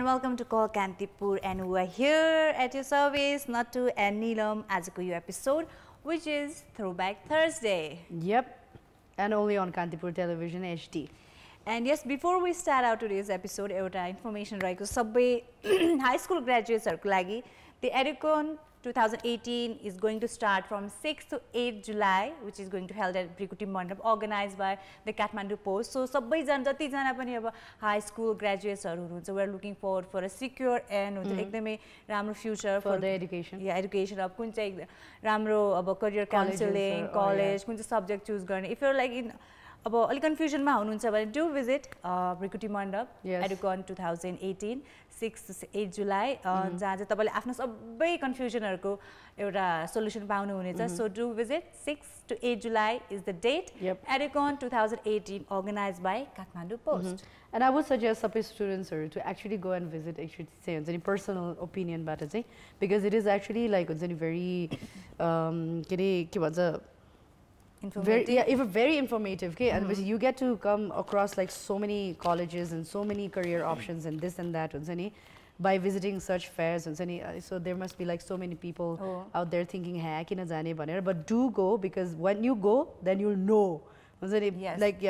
and welcome to Call Kantipur, and we are here at your service, Nattu and Neelum, ajko yo episode, which is Throwback Thursday. Yep, and only on Kantipur Television HD. And yes, before we start out today's episode, एउटा information रहेको सबै high school graduates हरुको लागि the Edukon 2018 is going to start from 6th to 8th July, which is going to held at Brikuti Mandap, organized by the Kathmandu Post. So, sabai jan jati jana pani aba high school graduates haru hununcha. We are looking forward for a secure and ekdamai राम्रो future for the education. Yeah, education अब कुन चाहिँ राम्रो अब career counseling, college, कुन चाहिँ subject choose गर्ने. If you're like in अब अलि कन्फ्युजन मा हुनुहुन्छ भने do visit Brikuti Mandap Edukon 2018 6 to 8 July जहाँ चाहिँ तपाईले आफ्नो सबै कन्फ्युजनहरुको एउटा सोलुसन पाउनु हुनेछ. So do visit 6 to 8 July is the date. Edukon 2018 organized by Kathmandu Post. And I would suggest some students to actually go and visit. I should say, it's any personal opinion, but because it is actually like it's very very informative. Okay, and you get to come across like so many colleges and so many career options and this and that by visiting such fairs. So there must be like so many people out there thinking, "Hey, kina jane bhanera," but do go, because when you go, then you'll know. Yes. Like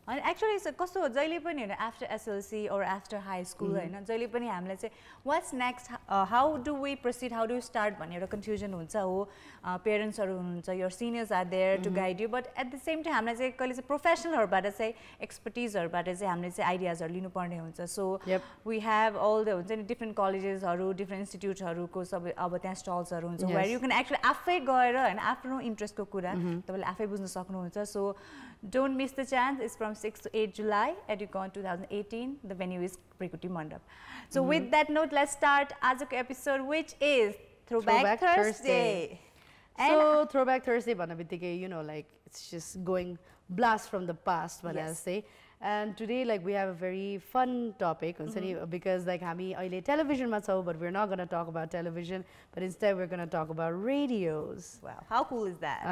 And actually, it's कस्तो जहिले पनि हैन after SLC or after high school हैन जहिले पनि हामीले चाहिँ what's next, how do we proceed, how do we start भन्ने एउटा कन्फ्युजन हुन्छ हो. Parents हरु हुनुहुन्छ, your seniors are there to guide you, but at the same time हामीले चाहिँ कहिले चाहिँ प्रोफेसनलहरुबाट चाहिँ एक्सपर्टिजहरुबाट चाहिँ हामीले चाहिँ आइडियाजहरु लिनु पर्ने हुन्छ. So we have all the हुन्छ नि different colleges हरु, different institutes हरुको सबै अब त्यहाँ स्टल्स हरु हुन्छ where you can actually आफै गएर हैन आफ्नो इन्ट्रेस्टको कुरा तपाईले आफै बुझ्न सक्नुहुन्छ. So don't miss the chance. It's from 6 to 8 July, Edukon 2018. The venue is Brikuti Mandap. So with that note, let's start Ajako episode, which is Throwback Thursday. So Throwback Thursday, you know, like it's just going blast from the past, when I'll say. And today, like, we have a very fun topic, because like we television, but we're not going to talk about television, but instead we're going to talk about radios. Wow, how cool is that?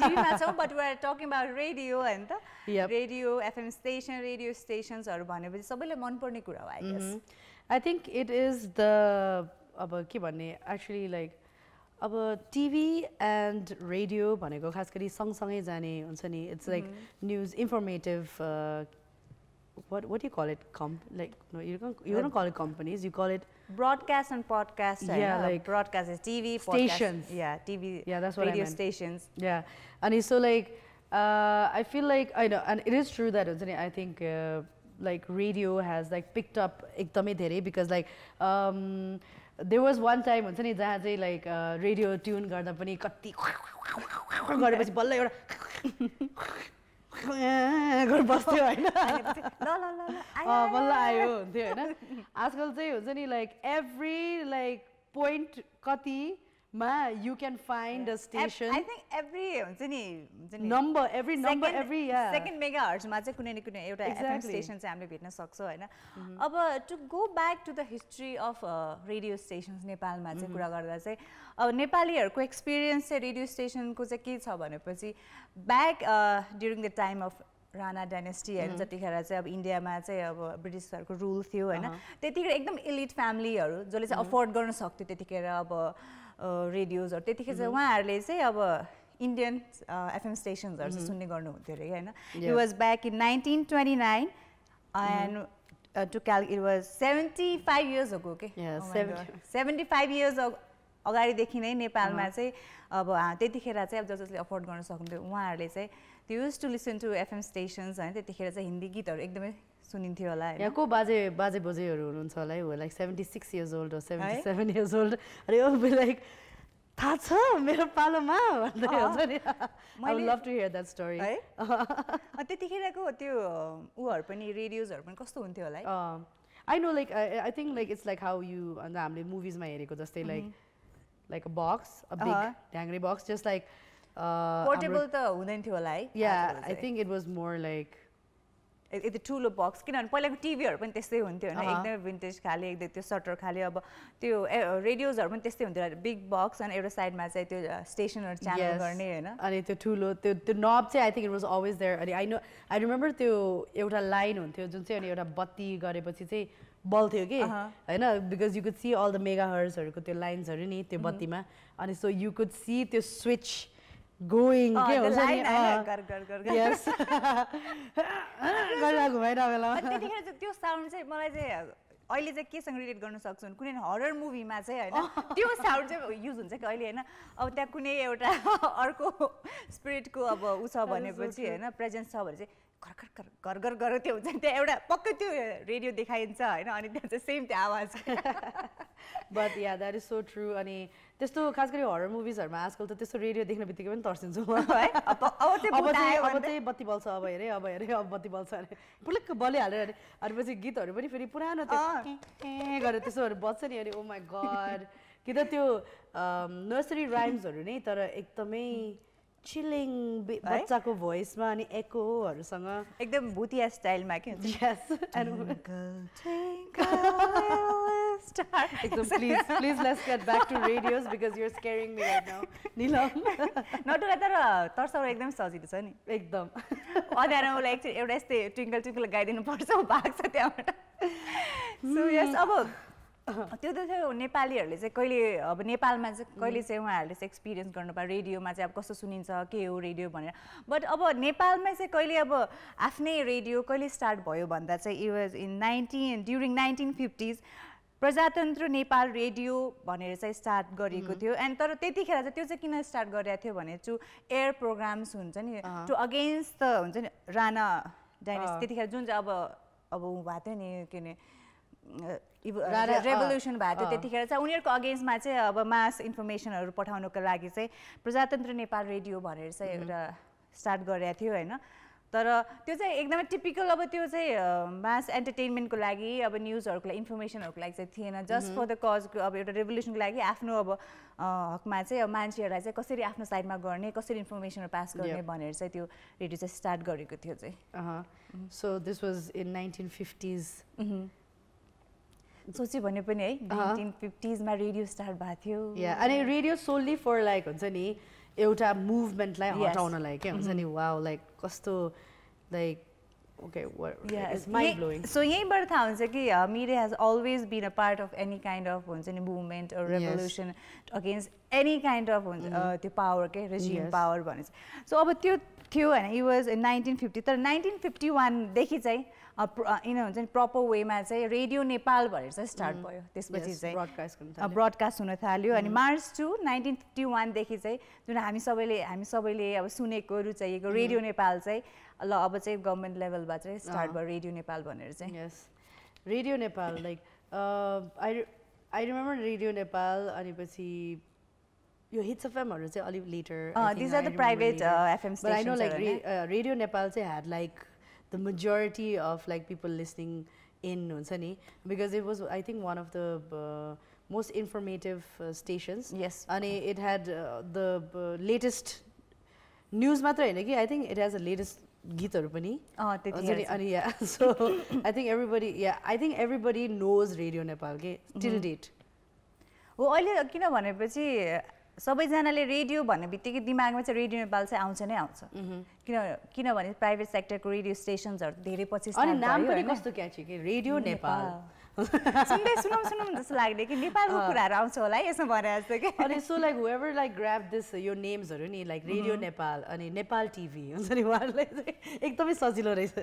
TV but we're talking about radio and radio, FM station, radio stations, or I guess. I think it is the actually like TV and radio it's like news, informative. What do you call it? No, you don't call it companies. You call it broadcast and podcast. Yeah, like broadcast is TV, stations. Podcast, yeah, TV. Yeah, that's what radio I meant. Stations. Yeah, and it's so like I feel like I know, and it is true that I think like radio has like picked up ekdamai dherai, because like there was one time like radio tune garda pani katti गरेपछि बल्ल एउटा बस्थ्यो हैन बल्ल आयो हुन्थ्यो हैन. आजकल चाहिँ हुन्छ नि like every like point कति you can find a station. I think every number, every second megahertz मा चाहिँ कुनै न कुनै एउटा FM station चाहिँ हामीले भेट्न सक्छौं हैन. अब to go back to the history of radio stations नेपालमा चाहिँ कुरा गर्दा चाहिँ अब नेपालीहरुको एक्सपीरियन्स चाहिँ रेडियो स्टेशनको चाहिँ के छ भनेपछि back during the time of Rana dynasty and जतिखेर चाहिँ अब इन्डियामा चाहिँ अब ब्रिटिशहरुको रुल थियो हैन. त्यतिखेर एकदम एलिट फ्यामिलीहरु जसले चाहिँ अफोर्ड गर्न सक्थ्यो त्यतिखेर अब रेडियोज हरु त्यतिखेर चाहिँ उहाँहरुले चाहिँ अब इन्डियन FM stations हरु चाहिँ सुन्ने गर्नु हुन्थ्यो रे हैन. It was back in 1929 and it was 75 years ago. Okay, yeah, 75 years अगाडिदेखि नै नेपालमा चाहिँ अब त्यतिखेर चाहिँ अब जसले अफोर्ड गर्न सक्नुहुन्थ्यो उहाँहरुले चाहिँ they used to listen to FM stations हैन. त्यतिखेर चाहिँ हिन्दी गीतहरु एकदमै सुनिन्थ्यो होला हैन. यहाँ को बाजे बोजेहरु हुनुहुन्छ होला है, like 76 years old or 77 years old, and you'll be like थाहा छ मेरो पालोमा भन्दै हुन्छ नि. I would love to hear that story. है त्यतिखेरको त्यो उहरु पनि रेडियोजहरु पनि कस्तो हुन्थ्यो होला है. I know, like I think like it's like how you हामीले movies मा हेरेको जस्तै like a box, a big dangry box, just like portable त हुँदैन थियो होला है. Yeah, I think it was more like यति ठुलो बक्स, किनभने पहिलाको टिभीहरु पनि त्यस्तै हुन्थ्यो हैन, एकदमै भिन्टेज खाले, एकदम त्यो सटर खाले. अब त्यो रेडियोजहरु पनि त्यस्तै हुन्थ्यो, बिग बक्स अनि एउटा साइडमा चाहिँ त्यो स्टेशनहरु च्यानल गर्ने हैन. अनि त्यो ठुलो त्यो नब चाहिँ I think it was always there. अनि I remember त्यो एउटा लाइन हुन्थ्यो जुन चाहिँ अनि एउटा बत्ती गरेपछि चाहिँ बल्थ्यो कि हैन because you could see all the मेगाहर्ट्जहरुको त्यो लाइन्सहरु नि त्यो बत्तीमा अनि सो यु कुड सी त्यो स्विच going के हुन्छ नि यस गरेर घुमाइरा बेलामा त्यतिखेर चाहिँ त्यो साउन्ड चाहिँ मलाई चाहिँ अहिले चाहिँ केसँग रिलेट गर्न सक्छु कुनै हरर मुभीमा चाहिँ हैन त्यो साउन्ड चाहिँ युज हुन्छ कि अहिले हैन अब त्यहाँ कुनै एउटा अर्को स्पिरिटको अब उ छ भनेपछि हैन प्रेजेन्स छ भने चाहिँ घर घर घर त्यो हुन्छ त्यहाँ एउटा पक्कै त्यो रेडियो देखाइन्छ हैन अनि त्यहाँ चाहिँ सेम त्यो आवाज but yeah that is so true अनि त्यस्तो खास गरी हरर मुभिजहरुमा आजकल त त्यस्तो रेडियो देख्न बित्तिकै पनि तर्सिन्छु म है अब चाहिँ बत्ती बल्छ अब हेरे अब बत्ती बल्छ अरे पुलुक्क बलिहाल्यो अरे पछि गीतहरु पनि फेरि पुरानो त्यो गरेर त्यसोहरु बज्छ नि अरे ओ माय गॉड कि त त्यो नर्सरी राइम्सहरु नै तर एकदमै चिलिङ बच्चाको भोइसमा अनि एकोहरुसँग एकदम भूतिया स्टाइलमा के यस एकदम please let's get back to radios because you're scaring me right now Neelum नटुला तर तर्साउन एकदम सजिलो छ नि एकदम अँध्यारोमा मलाई एकचोटि एउटा यस्तै ट्विङ्कल ट्विङ्कल गाइदिनु पर्छ भाग्छ त्यहाँबाट सो यस अब त्यो त थियो नेपालीहरूले चाहिँ कहिले अब नेपालमा चाहिँ कहिले चाहिँ उहाँहरूले चाहिँ एक्सपिरियन्स गर्नु पायो रेडियोमा चाहिँ अब कस्तो सुनिन्छ के हो रेडियो भनेर बट अब नेपालमा चाहिँ कहिले अब आफ्नै रेडियो कहिले स्टार्ट भयो भन्दा चाहिँ it was in during 1950s प्रजातन्त्र नेपाल रेडियो भनेर चाहिँ स्टार्ट गरेको थियो एन्ड तर त्यतिखेर चाहिँ त्यो चाहिँ किन स्टार्ट गरेको थियो भने टु एयर प्रोग्राम्स हुन्छ नि टु अगेन्स्ट द हुन्छ नि राणा डाइनेस्टी त्यतिखेर जुन चाहिँ अब ऊ भएको थियो नि के अरे रेभोल्युसन भएको थियो त्यतिखेर चाहिँ उनीहरूको अगेन्स्टमा चाहिँ अब मास इन्फर्मेसनहरू पठाउनुको लागि चाहिँ प्रजातन्त्र नेपाल रेडियो भनेर चाहिँ एउटा स्टार्ट गरेको थियो होइन तर त्यो चाहिँ एकदमै टिपिकल अब त्यो चाहिँ मास एन्टरटेनमेन्टको लागि अब न्युजहरूको लागि इन्फर्मेसनहरूको लागि चाहिँ थिएन जस्ट फर द कजको अब एउटा रेभोल्युसनको लागि आफ्नो अब हकमा चाहिँ अब मान्छेहरूलाई चाहिँ कसरी आफ्नो साइडमा गर्ने कसरी इन्फर्मेसनहरू पास गर्ने भनेर चाहिँ त्यो रेडियो चाहिँ स्टार्ट गरेको थियो चाहिँ so this was in 1950s सोचे भने पनि है 1950s मा रेडियो स्टार्ट भएको थियो अनि रेडियो सोल्ली फर लाइक हुन्छ नि एउटा मुभमेन्टलाई हटाउनलाई के हुन्छ नि वाउ लाइक कस्तो like okay it's mind blowing so यहीँबाट थाहा हुन्छ कि media has always been a part of any kind of हुन्छ नि movement or revolution against any kind of हुन्छ त्यो पावर के रेजिम पावर भने चाहिँ सो अब त्यो थियो होइन इट वाज इन 1950 तर 1951 देखि चाहिँ इन हुन्छ नि प्रपर वेमा चाहिँ रेडियो नेपाल भनेर चाहिँ स्टार्ट भयो त्यसपछि चाहिँ ब्रडकास्ट हुन थाल्यो अनि मार्च 2 1951 देखि चाहिँ जुन हामी सबैले अब सुनेको रुचाइएको रेडियो नेपाल चाहिँ ल अब चाहिँ गभर्मेन्ट लेभलबाट चाहिँ स्टार्ट भयो रेडियो नेपाल भनेर चाहिँ यस radio Nepal like I remember radio Nepal अनि पछि यो हिट्स एफएमहरु चाहिँ अलि later this are the private FM stations but I know like radio Nepal चाहिँ had like the majority of like people listening in हुन्छ नि because it was I think one of the most informative stations yes and it had the latest news मात्र हैन कि I think it has the latest गीतहरु पनि अनि yeah so I think everybody knows Radio Nepal के till date हो अहिले किन भनेपछि सबैजनाले रेडियो भन्ने बित्तिकै दिमागमा चाहिँ रेडियो नेपाल चाहिँ आउँछ नै आउँछ किनभने प्राइभेट सेक्टरको रेडियो स्टेसन्सहरु धेरै पछि अनि नाम पनि कस्तो क्याची के रेडियो नेपाल सुनौँ जस्तो लाग्ने कि नेपालको कुराहरु आउँछ होला है यसमा भने जस्तो के अनि so like whoever like grab this यो नेम्सहरु नि लाइक रेडियो नेपाल अनि नेपाल टिभी हुन्छ नि उहाँहरुलाई चाहिँ एकदमै सजिलो रहेछ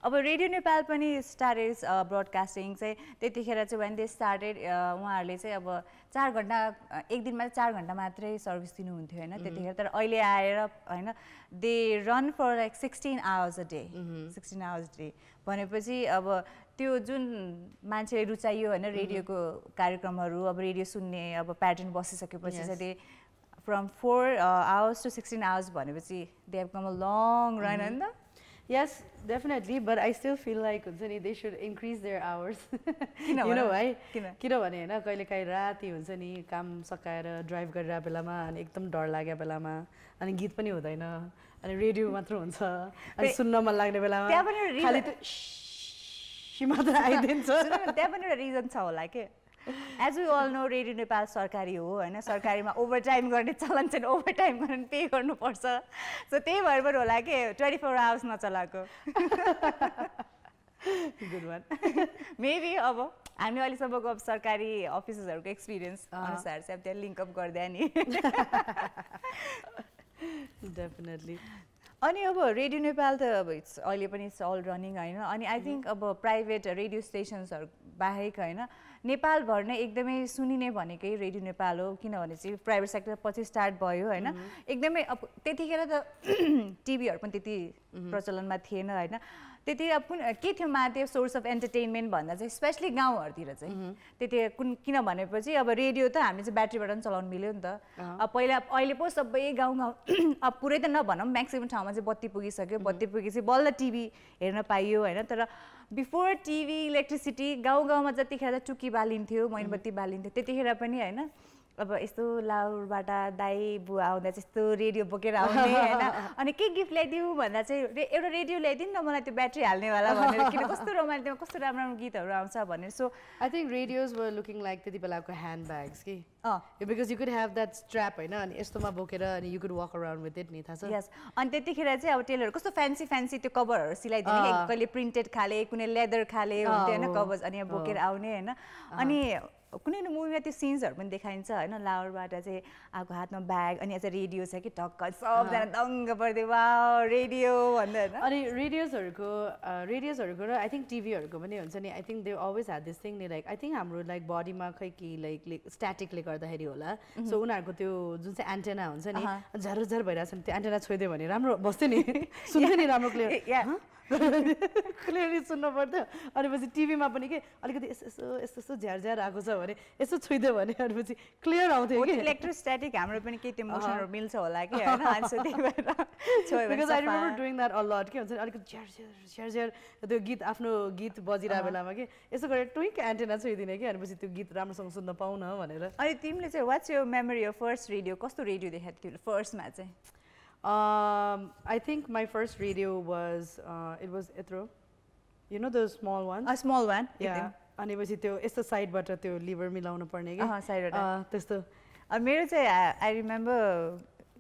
अब रेडियो नेपाल पनि स्टार्टेड ब्रडकास्टिङ चाहिँ त्यतिखेर चाहिँ when they started उहाँहरूले चाहिँ अब 4 घण्टा एक दिनमा 4 घण्टा मात्रै सर्भिस दिनुहुन्थ्यो हैन त्यतिखेर तर अहिले आएर हैन they run for like 16 hours a day 16 hours a day भनेपछि अब त्यो जुन मान्छेले रुचाइयो हैन रेडियोको कार्यक्रमहरु अब रेडियो सुन्ने अब प्याटर्न बसिसकेपछि चाहिँ they from 4 hours to 16 hours भनेपछि they have come a long run and yes definitely but I still feel like they should increase their hours you know why किनभने हैन कहिलेकाहीँ राति हुन्छ नि काम सकाएर ड्राइभ गरेर बेलामा अनि एकदम डर लाग्यो बेलामा अनि गीत पनि हुँदैन अनि रेडियो मात्र हुन्छ अनि सुन्न मन लाग्ने बेलामा खाली त्यो मात्र आइदिन्छ त्यहाँ पनि एउटा रिजन छ होला के As we all know, radio Nepal सरकारी हो हैन सरकारीमा ओभरटाइम गर्ने चलन चाहिँ ओभरटाइम गर्न पे गर्नुपर्छ सो त्यही भएर पनि होला के 24 आवर्स नचलाको Good one. Maybe अब हामी अहिलेसम्मको अब सरकारी अफिसर्सहरूको एक्सपिरियन्स अनुसार चाहिँ अब त्यहाँ लिङ्क अप गर्दै नि Definitely. अनि अब रेडियो नेपाल त अब इट्स अहिले पनि इट्स अल रनिङ होइन अनि आई थिङ्क अब प्राइभेट रेडियो स्टेसन्सहरू बाहेक होइन नेपालभर नै एकदमै सुनिने भनेकै रेडियो नेपाल हो किनभने चाहिँ प्राइभेट सेक्टर पछि स्टार्ट भयो होइन एकदमै अब त्यतिखेर त टिभीहरू पनि त्यति प्रचलनमा थिएन होइन त्यति अब कुन के थियो माथि सोर्स अफ एन्टरटेनमेन्ट भन्दा चाहिँ स्पेसली गाउँहरूतिर चाहिँ त्यति किन भनेपछि अब रेडियो त हामीले चाहिँ ब्याट्रीबाट पनि चलाउनु मिल्यो नि त अब पहिला अहिले पो सबै गाउँ अब पुरै त नभनौँ म्याक्सिमम् ठाउँमा चाहिँ बत्ती पुगिसक्यो बत्ती पुगेपछि बल्ल टिभी हेर्न पाइयो होइन तर बिफोर टिभी इलेक्ट्रिसिटी गाउँ गाउँमा जतिखेर त टुकी बालिन्थ्यो मोमबत्ती बालिन्थ्यो त्यतिखेर पनि होइन अब यस्तो लाउरबाट दाई बुवा आउँदा चाहिँ यस्तो रेडियो बोकेर आउने होइन अनि के गिफ्ट ल्याइदिउँ भन्दा चाहिँ एउटा रेडियो ल्याइदिनु न मलाई त्यो ब्याट्री हाल्नेवाला भनेर किन कस्तो रमाइलो त्यहाँ कस्तो राम्रो राम्रो गीतहरू आउँछ भनेर so I think radios were looking like त्यति बेलाको handbags कि because you could have that strap होइन अनि यस्तोमा बोकेर अनि you could walk around with it नि थाहा छ यस अनि त्यतिखेर चाहिँ अब टेलरहरू कस्तो फ्यान्सी फ्यान्सी त्यो कभरहरू सिलाइदिने कहिले प्रिन्टेड खाले कुनै लेदर खाले हुन्थ्यो होइन कभर्स अनि बोकेर आउने होइन अनि कुनै मुभीमा त्यो सिन्सहरू पनि देखाइन्छ होइन लाउरबाट चाहिँ आएको हातमा ब्याग अनि अझ रेडियो छ कि टक्क सबजना दङ्ग पर्दै वा रेडियो भन्दै होइन अनि रेडियोजहरूको र आई थिङ्क टिभीहरूको पनि हुन्छ नि I think they always had this thing नि लाइक आई थिङ्क हाम्रो लाइक बडीमा खै कि लाइक स्ट्याटिकले गर्दाखेरि होला सो उनीहरूको त्यो जुन चाहिँ एन्टेना हुन्छ नि झरझर भइरहेको छ नि त्यो एन्टेना छोइदियो भने राम्रो बस्थ्यो नि सुन्थ्यो नि राम्रो क्लियर क्लियरली सुन्नु पर्थ्यो अनि पछि टिभीमा पनि के अलिकति यस्तो यस्तो यस्तो झ्यार आएको छ भने यसो छुइदियो भने अनि पछि क्लियर आउँथ्यो कि इलेक्ट्रोस्ट्याटिक हाम्रो पनि केही त्यो मोसनहरू मिल्छ होला कि होइन अनि सो त्यही भएर because I remember doing that a lot के हुन्छ नि अलिकति झ्यार त्यो गीत आफ्नो गीत बजिरहेको बेलामा कि यसो गरेर ट्विक एन्टेना छुइदिने कि अनि पछि त्यो गीत राम्रोसँग सुन्न पाउन भनेर अनि तिमीले चाहिँ what's your memory of first radio कस्तो रेडियो देखाएको थियो फर्स्टमा चाहिँ I think my first radio was it was Ithro. You know those small ones? A small one. Yeah. अनि पछि त्यो यस्तो साइडबाट त्यो लिभर मिलाउनु पर्ने के साइडबाट त्यस्तो मेरो चाहिँ आई रिमेम्बर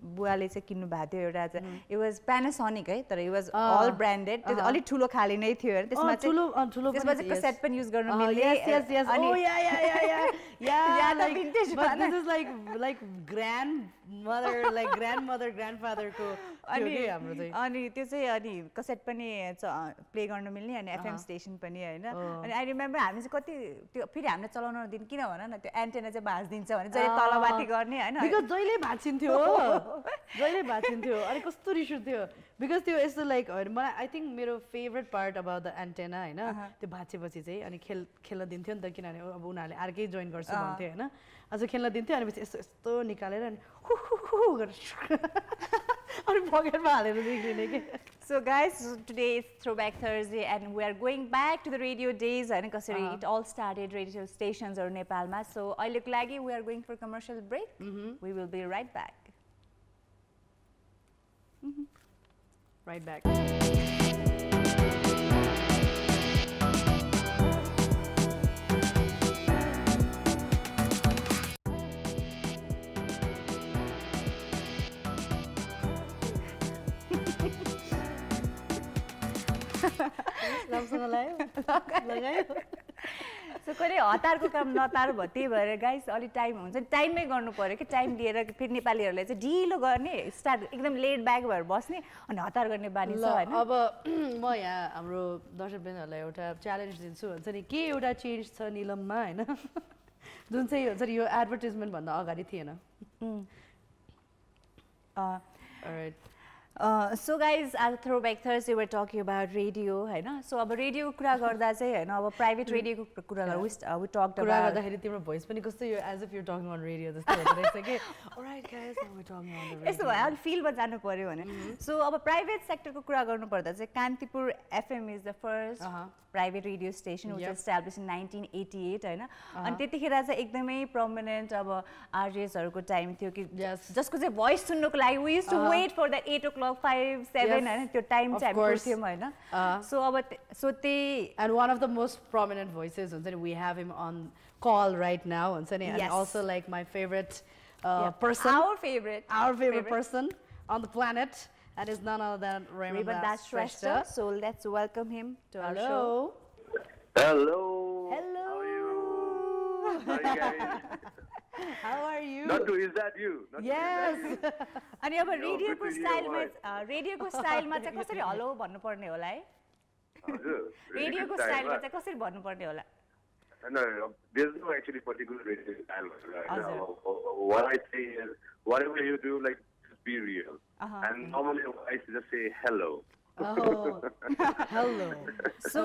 बुवाले चाहिँ किन्नु भएको थियो एउटा चाहिँ इट वाज प्यानासोनिक है तर इट वाज अल ब्रान्डेड त्यो अलिक ठुलो खाले नै थियो होइन त्यसमा चाहिँ त्यसमा चाहिँ कसेट पनि युज गर्न मिल्ने अनि त्यो चाहिँ अनि कसेट पनि प्ले गर्न मिल्ने अनि एफएम स्टेसन पनि होइन अनि आई रिमेम्बर हामी चाहिँ कति त्यो फेरि हामीले चलाउन नदिने किन भन न त्यो एन्टेना चाहिँ भाँचिदिन्छ भने जहिले तलमाथि गर्ने होइन जहिले भाँचिन्थ्यो जहिले भाँचिन्थ्यो अनि कस्तो रिस उठ्थ्यो बिकज त्यो यस्तो लाइक मलाई आई थिङ्क मेरो favourite part about the antenna होइन त्यो भाँचेपछि चाहिँ अनि खेल्न दिन्थ्यो नि त किनभने अब उनीहरूले अर्कै जोइन गर्छु भन्थ्यो होइन अझ खेल्न दिन्थ्यो अनि पछि यस्तो यस्तो निकालेर अनि हु गरेर अनि पकेटमा हालेर निक्लिने कि So guys, today is Throwback Thursday and we are going back to the radio days and kasari it all started radio stations or Nepalma. So ahileको लागि we are going for commercial break. We will be right back. Right back. So कहिले हतारको काम नतार भयो त्यही भएर guys अलिक time हुन्छ टाइममै गर्नु पर्यो कि टाइम लिएर फेरि नेपालीहरूले चाहिँ ढिलो गर्ने स्टार्ट एकदम लेट ब्याक भएर बस्ने अनि हतार गर्ने बानी छ होइन अब म यहाँ हाम्रो दर्शकवृन्दहरूलाई एउटा च्यालेन्ज दिन्छु हुन्छ नि के एउटा चेन्ज छ निलममा होइन जुन चाहिँ हुन्छ नि यो एडभर्टिजमेन्ट भन्दा अगाडि थिएन So guys, at Throwback Thursday, we're talking about radio, है ना? So अब radio कुरा गर्दा चाहिँ हैन अब private radio को कुरा गर्दा we talked about कुरा गर्दाखेरि तिम्रो voice पनि कस्तो यो as if you're talking on radio जस्तो हुँदैछ के alright guys now we're talking on the radio यस्तो भयो फिल्डमा जानु पर्यो भने सो अब प्राइभेट सेक्टरको कुरा गर्नु पर्दा चाहिँ Kantipur FM is the first private radio station which was established in 1988 हैन अनि त्यतिखेर चाहिँ एकदमै prominent अब RJs हरुको टाइम थियो कि जसको चाहिँ भोइस सुन्नको लागि we used to wait for that 8 o'clock 5 7 हैन त्यो टाइम चाहिँ हामी पर्थ्यौं हैन सो अब सो त्यही and one of the most prominent voices हुन्छ नि we have him on call right now हुन्छ नि and also like my favorite person our favorite person on the planet and it's none other than Raymond Shrestha. So let's welcome him to our show. Hello. Hello. How are you? Hi guys. How are you? Nattu, is that you? Nattu, yes. अनि अब रेडियोको स्टाइलमा चाहिँ कसरी hello भन्नुपर्ने होला है? हजुर. रेडियोको स्टाइलमा चाहिँ कसरी भन्नुपर्ने होला? No, there's no actually particular radio style. What I say is, whatever you do, like, just be real. And normally I just say hello. Oh, hello. So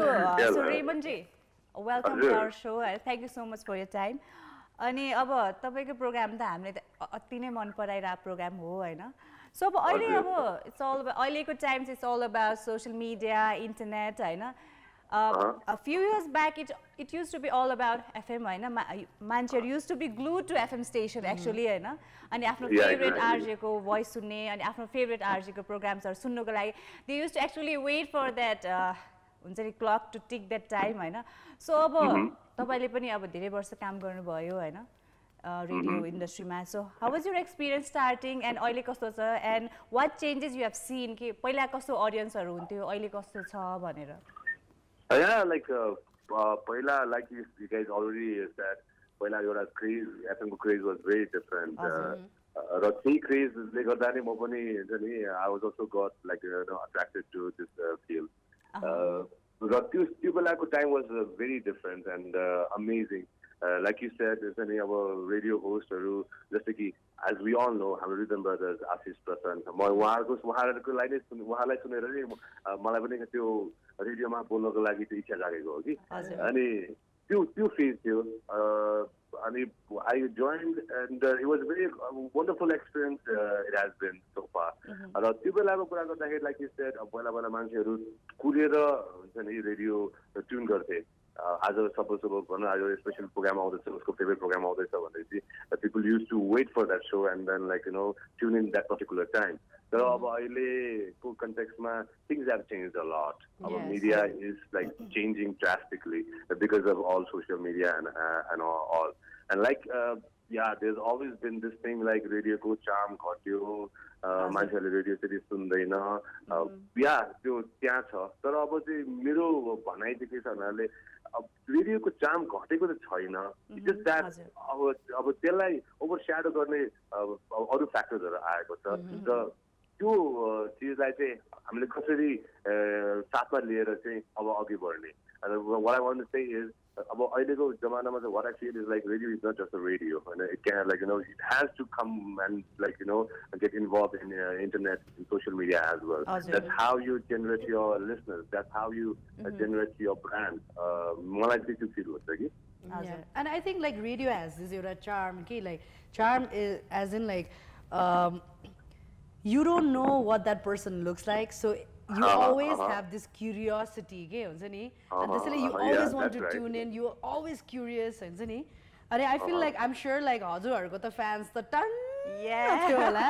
Raymond ji, welcome to our show. Thank you so much for your time. अनि अब तपाईको programme त हामीले अति नै मन पराइरा programme हो हैन. So अब अहिले अब it's all about अहिलेको times it's all about social media, internet हैन. A few years back it used to be all about FM हैन. मान्छेहरु used to be glued to FM station actually हैन. अनि आफ्नो favorite RJ को voice सुन्ने अनि आफ्नो favorite RJ को programs हरु सुन्नको लागि they used to actually wait for that हुन्छ नि clock to tick that time हैन. So अब तपाईले पनि अब धेरै वर्ष काम गर्नुभयो हैन रेडियो इन्डस्ट्रीमा. So how was your experience starting and अहिले कस्तो छ and what changes you have seen कि पहिला कस्तो audienceहरु हुन्थ्यो अहिले कस्तो छ भनेर? Yeah, like पहिला like you guys already said, पहिला एउटा craze, FM craze was very different. र त्यही crazeले गर्दा नि म पनि हुन्छ नि I was also got like attracted to this field. र त्यो बेलाको time was very different and amazing. Like you said, there's any of our radio hosts or just like as we all know, हाम्रो rhythm brothers, आशिष प्रसन्न, म उहाँहरूको लाइनै उहाँलाई सुनेर नि मलाई पनि त्यो रेडियोमा बोल्नको लागि त्यो इच्छा जागेको हो कि अनि त्यो फेज थियो अनि I joined and it was a very wonderful experience it has been so far. र त्यो बेलाको कुरा गर्दाखेरि like you said पहिला मान्छेहरू कुरेर हुन्छ नि रेडियो ट्युन गर्थे. As a suppose आज स्पेशल प्रोग्राम आउँदैछ उसको फेभरेट प्रोग्राम आउँदैछ भनेपछि people used to wait for that show and then like tune in that particular time. तर अब अहिलेको कन्टेक्स्टमा things have changed a lot. Our media is like changing drastically because of all social media and all. And like there's always been this thing like radio ko charm घट्यो मान्छेले radio चाहिँ सुन्दैन त्यो त्यहाँ छ. तर अब चाहिँ मेरो भनाइ चाहिँ के छ भन्नाले रेडियोको चार्म घटेको त छैन. जस्ट द्याट अब त्यसलाई ओभरस्याडो गर्ने अरू फ्याक्टर्सहरू आएको छ र त्यो चिजलाई चाहिँ हामीले कसरी साथमा लिएर चाहिँ अब अघि बढ्ने. What I want to say is अब अहिलेको जमानामा चाहिँ what I feel is like radio is not just a radio and it can like it has to come and like get involved in internet and social media as well. That's how you generate your listeners, that's how you generate your brand. मलाई चाहिँ त्यो feel हुन्छ कि. And I think like radio has this charm okay, like charm is as in like you don't know what that person looks like, so you always have this curiosity के हुन्छ नि and त्यसैले you always want to tune in, you are always curious हुन्छ नि. अनि I feel like I'm sure like हजुरहरुको त fans त टन्न थियो होला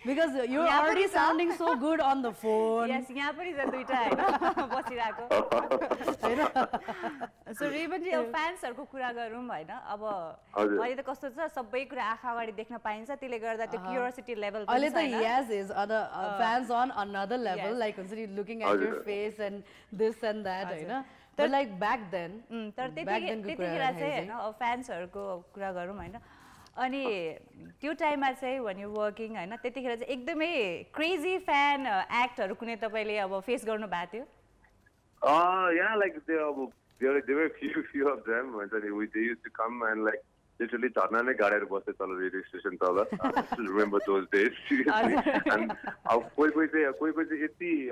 because you're already sounding so good on the phone. Yes, यहाँ पनि छ दुईटा हैन बसिराको हैन. So Raymond जी अब फ्यान्सहरुको कुरा गरौँ हैन अब अहिले त कस्तो छ सबै कुरा आँखा अगाडि देख्न पाइन्छ त्यसले गर्दा त्यो क्युरियोसिटी लेभल पनि अहिले त yes is other fans on another level like हुन्छ नि looking at your face and this and that हैन. But like back then तर त्यतिखेर चाहिँ हैन अब फ्यान्सहरुको कुरा गरौँ हैन अनि त्यो टाइममा चाहिँ when you working हैन त्यतिखेर चाहिँ एकदमै क्रेजी फ्यान एक्टहरु कुनै तपाईले अब फेस गर्नु भएको थियो? Yeah, like there were few of them and they used to come and like literally धर्ना नै गाडेर बस्थे तल रेडियो स्टेसन तल. I still remember those days seriously. And कोही चाहिँ यति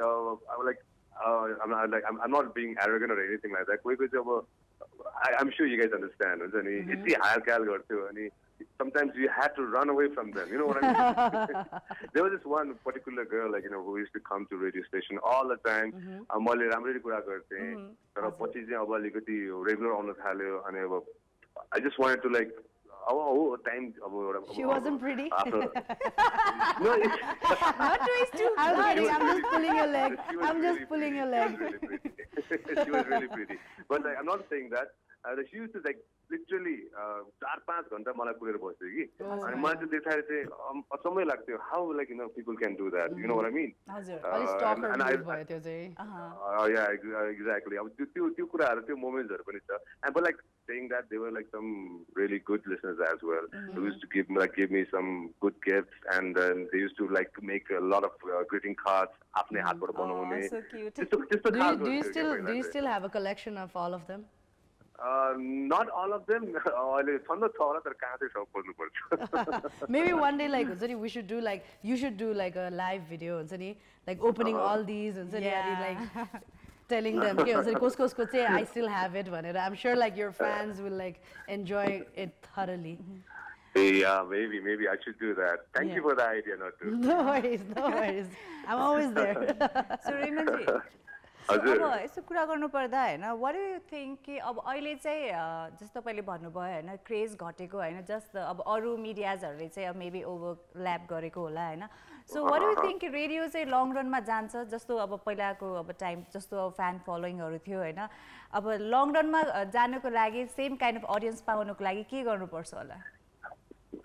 I'm not being arrogant or anything like that. कोही चाहिँ अब I'm sure you guys understand हुन्छ नि यति हायर क्याल गर्थ्यो अनि sometimes you had to run away from them, you know what I mean? There was this one particular girl like who used to come to radio station all the time. मैले राम्ररी कुरा गर्थेँ तर पछि चाहिँ अब अलिकति रेगुलर आउन थाल्यो अनि अब I just wanted to like time she wasn't pretty. No, not too I'm just pulling your leg. I'm just pulling your leg. She was really pretty, but like, I'm not saying that. She used to like literally 4-5 घण्टा मलाई कुरेर बस्थ्यो कि अनि मलाई चाहिँ देखाएर चाहिँ अचम्मै लाग्थ्यो how like people can do that, you know what I mean? Yeah, exactly. अब त्यो कुराहरु त्यो मोमेन्ट्सहरु पनि छ and but like saying that they were like some really good listeners as well. They used to give me some good gifts and they used to like make a lot of greeting cards आफ्नै हातबाट बनाउने. So cute. Do you still have a collection of all of them? Not all of them. अहिले छन् त छ होला तर कहाँ चाहिँ सब खोज्नु पर्छ. Maybe one day like you should do like a live video like opening all these and like telling them I still have it. I'm sure like your fans will like enjoy it thoroughly. Yeah, maybe I should do that. Thank you for the idea, Nattu. No worries. I'm always there. So Raymondji, अब यसो कुरा गर्नु पर्दा हैन, what do you think कि अब अहिले चाहिँ जस्तो तपाईले भन्नुभयो हैन क्रेज घटेको हैन, जस्ट अब अरु मिडियाजहरुले चाहिँ अब मेबी ओभरल्याप गरेको होला हैन. So what do you think कि रेडियो चाहिँ लङ रनमा जान्छ जस्तो अब पहिलाको अब टाइम जस्तो फ्यान फलोइङहरु थियो हैन, अब लङ रनमा जानको लागि सेम काइन्ड अफ ऑडियन्स पाउनको लागि के गर्नु पर्छ होला?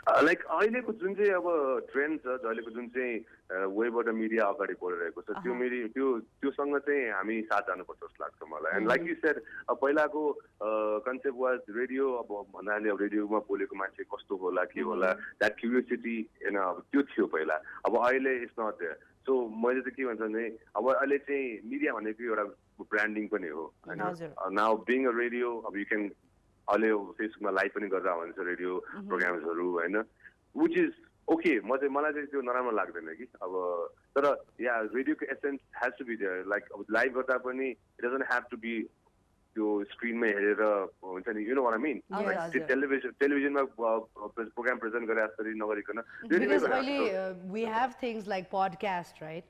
लाइक अहिलेको जुन चाहिँ अब ट्रेन्ड छ, अहिलेको जुन चाहिँ वेबाट मिडिया अगाडि बढिरहेको छ त्योसँग चाहिँ हामी साथ जानुपर्छ जस्तो लाग्छ मलाई. एन्ड लाइक यु सेड पहिलाको कन्सेप्ट वाज रेडियो, अब भन्नाले अब रेडियोमा बोलेको मान्छे कस्तो होला के होला द्याट क्युरियोसिटी हैन, अब त्यो थियो पहिला. अब अहिले इट्स नट देयर. सो मैले चाहिँ के भन्छ भने अब अहिले चाहिँ मिडिया भनेको एउटा ब्रान्डिङ पनि हो हैन. नाउ बिङ अ रेडियो, अब यु क्यान अहिले फेसबुकमा लाइभ पनि गरेर भन्छ रेडियो प्रोग्राम्सहरू हैन, विच इज ओके. मलाई चाहिँ त्यो नराम्रो लाग्दैन कि. अब तर या रेडियोको essence has to be there. Like अब लाइभ गर्दा पनि it doesn't have to be त्यो स्क्रिनमै हेरेर हुन्छ नि, you know what I mean. टेलिभिजनमा प्रोग्राम प्रेजेन्ट गरे जसरी नगरिकन. Because we have things like podcast, right?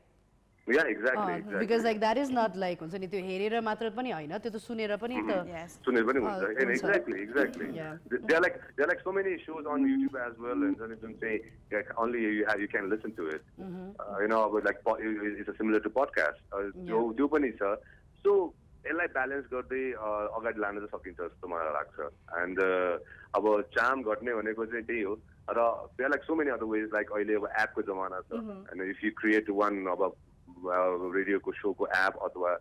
Yeah, exactly. Because like that is not like हुन्छ नि त्यो हेरेर मात्र पनि हैन, त्यो त सुनेर पनि त सुनेर पनि हुन्छ. Exactly. There are like so many shows on YouTube as well, and जुन चाहिँ only you can listen to it. You know, like it's similar to podcast. त्यो पनि छ. So यसलाई ब्यालेन्स गर्दै अगाडि लान चाहिँ सकिन्छ जस्तो मलाई लाग्छ. एन्ड अब चाम घट्ने भनेको चाहिँ त्यही हो. र there are like so many other ways, like अहिले अब एपको जमाना छ. And if you create one अब रेडियोको शोको एप अथवा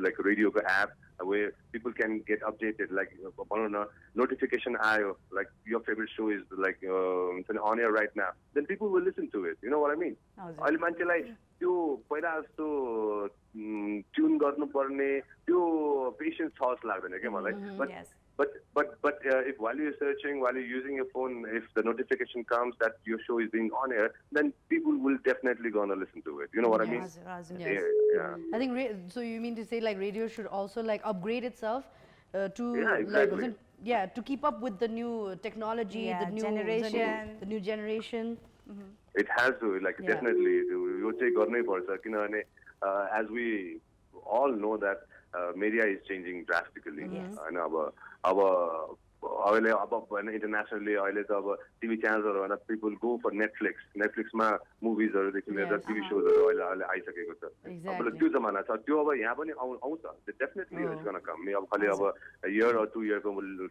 like रेडियोको app where people can get updated, like भनौँ न notification आयो like your favorite show is like on air right now, then people will listen to it. You know what I mean? अहिले मान्छेलाई त्यो पहिला जस्तो ट्युन गर्नुपर्ने त्यो पेशेन्स छ जस्तो लाग्दैन क्या मलाई. But if while you're searching, while you're using your phone, if the notification comes that your show is being on air, then people will definitely gonna listen to it. You know what I mean? Yeah. I think so. You mean to say like radio should also like upgrade itself to exactly. To keep up with the new technology, the new generation. It has to definitely. यो चाहिँ गर्नै पर्छ किनभने as we all know that media is changing drastically. हैन अब अहिले internationally अहिले त अब टिभी च्यानल्सहरू होइन, पिपल गो फर नेटफ्लिक्समा मुभिजहरूदेखि लिएर टिभी सोजहरू अहिले आइसकेको छ. अब त्यो जमाना छ, त्यो अब यहाँ पनि आउँछ. Definitely it's gonna come. अब खालि अब इयर अर 2 इयरको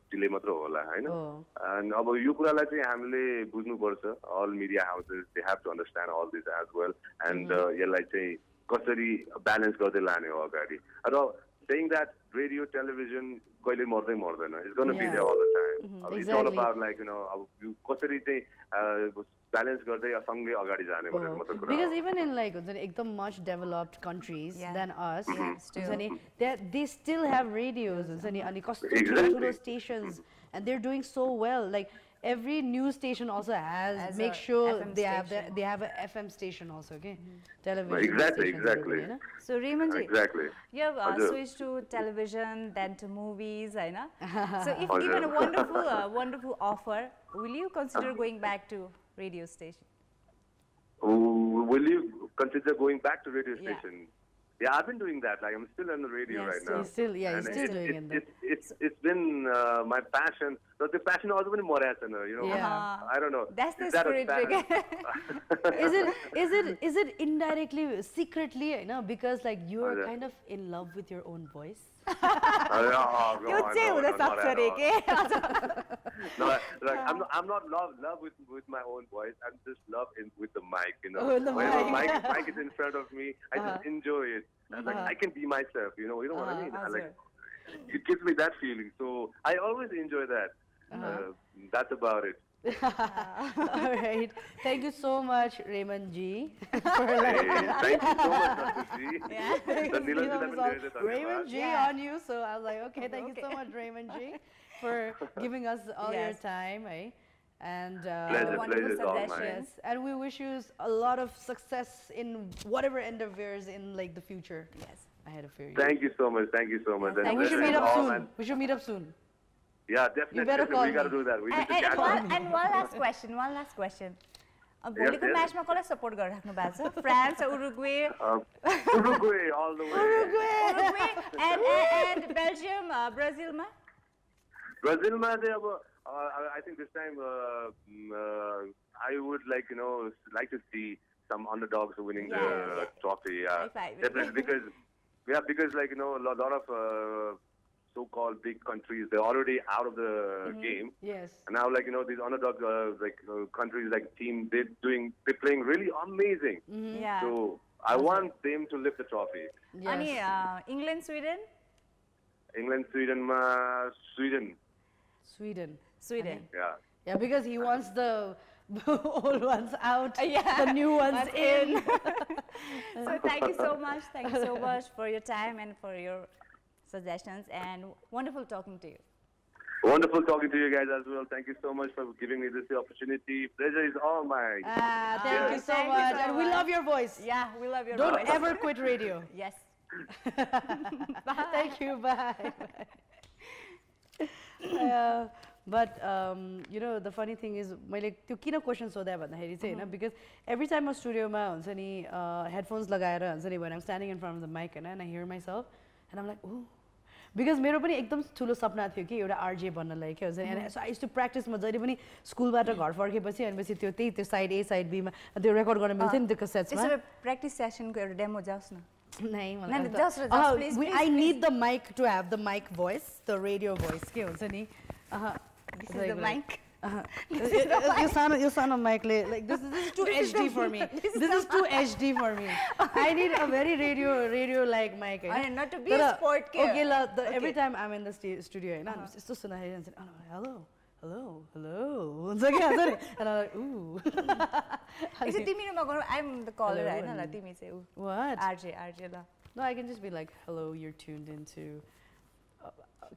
डिले मात्र होला हैन. एन्ड अब यो कुरालाई चाहिँ हामीले बुझ्नुपर्छ. All media houses they have to understand all this as well. And यसलाई चाहिँ कसरी ब्यालेन्स गर्दै लाने हो अगाडि. र saying that radio, television, कहिले मर्दै मर्दैन. It's going to be there all the time. It's all about like, you know, you कसरी चाहिँ balance गर्दै सँगै अगाडि जाने भनेर मात्र कुरा. Because even in like एकदम much developed countries than us, they still have radios अनि कस्तो ठुलो stations, and they're doing so well. Like every news station also has make sure they have a FM station also, okay? Television. Exactly. So Raymond ji, exactly. You have switched to television, then to movies, I know. So if given a wonderful offer, will you consider going back to radio station? Will you consider going back to radio station? Yeah, I've been doing that. Like I'm still on the radio right now. He's still doing it. It's been my passion. So the passion also been more as you know. I don't know. That's the spirit. Is it indirectly, secretly, you know, because like you're kind of in love with your own voice? त्यो चाहिँ हुन सक्छ रे के No, like I'm not love with my own voice. I'm just love with the mic, you know. Oh, the Whenever mic. mic is in front of me, I just enjoy it. Like I can be myself, you know what I mean? Like it gives me that feeling. So I always enjoy that. That's about it. All right. Thank you so much, Raymond G. Hey, thank you so much, Nattu ji. The Neelum Chand have been doing this Raymond G on you, so I was like, okay, thank you so much, Raymond G, for giving us all your time, eh? And pleasure is all mine. yes, and we wish you a lot of success in whatever endeavors in like the future. Yes, ahead of you. Thank you so much. Thank you so much. And we should meet up soon. We should meet up soon. Yeah, definitely. You better call we got to me. do that. We need to catch and one last question. भोलिको म्याचमा कसलाई support गरिराख्नु भएको छ France Uruguay Uruguay all the way. Uruguay and Belgium ब्राजिलमा Brazilमा चाहिँ अब I think this time I would like to see some underdogs winning the trophy. Definitely because like a lot of so-called big countries, they're already out of the game. Yes. And now like these underdog countries like team they're playing really amazing. Yeah. So I want them to lift the trophy. अनि England Sweden Sweden. Yeah, because he wants the old ones out, the new ones in. So thank you so much for your time and for your suggestions, and wonderful talking to you. Wonderful talking to you guys as well. Thank you so much for giving me this opportunity. Pleasure is all mine. Thank you so much. And we love your voice. Yeah, we love your voice. voice. Don't ever quit radio. Yes. Bye. Thank you. Bye. But the funny thing is, मैले त्यो किन question सोधे भन्दाखेरि चाहिँ हैन, because every time म स्टुडियोमा हुन्छ नि headphones लगाएर हुन्छ नि when I'm standing in front of the mic and I hear myself and I'm like, oh, because मेरो पनि एकदम ठुलो सपना थियो कि एउटा आरजे बन्नलाई के हुन्छ नि, and so I used to practice म जहिले पनि स्कुलबाट घर फर्केपछि अनि पछि त्यो साइड ए साइड बी मा त्यो रेकर्ड गर्न मिल्थ्यो नि त्यो क्यासेट्समा. त्यसो प्र्याक्टिस सेसनको एउटा डेमो जाओस् न. Please. I need the mic to have the mic voice, the radio voice के हुन्छ नि. This is the mic. You sound on mic like this is too HD for me. This is too HD for me. I need a very radio like mic. Not to be a sport. Okay, every time I'm in the studio, and I'm just सुन्दाखेरि and hello. And I'm like, ooh. I'm the caller, right? What? RJ la. No, I can just be like, hello, you're tuned into.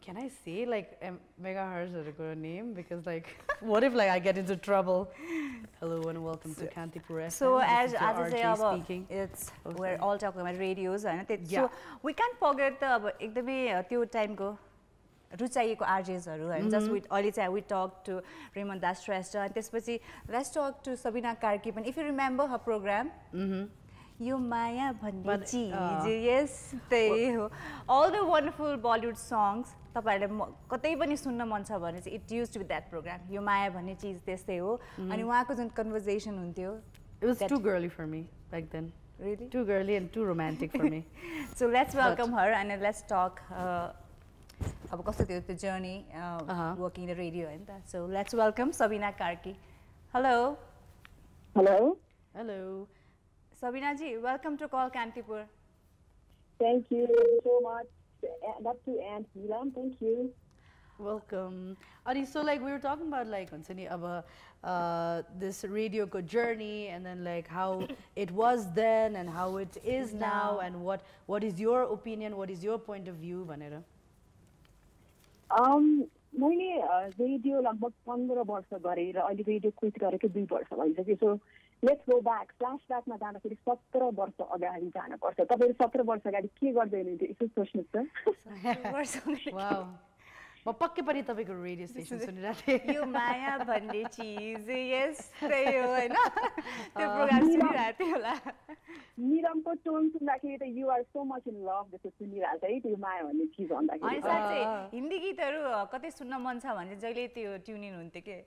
Can I say like megahertz or a name? Because like, what if like I get into trouble? Hello and welcome to Kantipur FM. So as I say, speaking. We're all talking about radios, and so we can't forget the एकदमै त्यो टाइमको रुचाइएको आरजेसहरु हैन. Just we talked to Raymond Shrestha and त्यसपछि let's talk to Sabina Karki पनि. If you remember her program, यो माया भन्ने चीज, yes, त्यही हो. All the wonderful Bollywood songs तपाईहरुले कतै पनि सुन्न मन छ भने चाहिँ it used to be that program. यो माया भन्ने चीज त्यस्तै हो. अनि उहाँको जुन conversation हुन्थ्यो, it was too girly for me back then. Really? Too girly and too romantic for me. So let's welcome her and let's talk अब कस्तो थियो त्यो journey working in the radio and that. So let's welcome Sabina Karki. Hello. Hello. Sabina ji, welcome to Call Kantipur. Thank you so much. Nattu and Neelum, thank you. Welcome. Ari, so like we were talking about like this radio journey and then like how it was then and how it is now and what is your opinion, what is your point of view, Vanera? मैले radio लगभग 15 वर्ष गरेँ र अहिले radio quit गरेको 2 वर्ष भइसक्यो. So let's go back, फ्ल्यासब्याकमा जाँदाखेरि 17 वर्ष अगाडि जानुपर्छ. तपाईहरु 17 वर्ष अगाडि के गर्दै हुनुहुन्थ्यो यसो सोच्नुस् त. वाउ, म पक्कै पनि तपाईको रेडियो स्टेसन सुनिरहेको थिएँ. यो माया भन्ने चीज यस्तै हो हैन, त्यो प्रोग्राम सुनिरहेको थिएँ होला. निरमको टोन सुन्दाखेरि त you are so much in love जस्तो सुनिरहेको छ है त्यो माया भन्ने चीज भन्दाखेरि. अनि साच्चै हिन्दी गीतहरु कतै सुन्न मन छ भने जहिले त्यो ट्युन इन हुन्थ्यो के.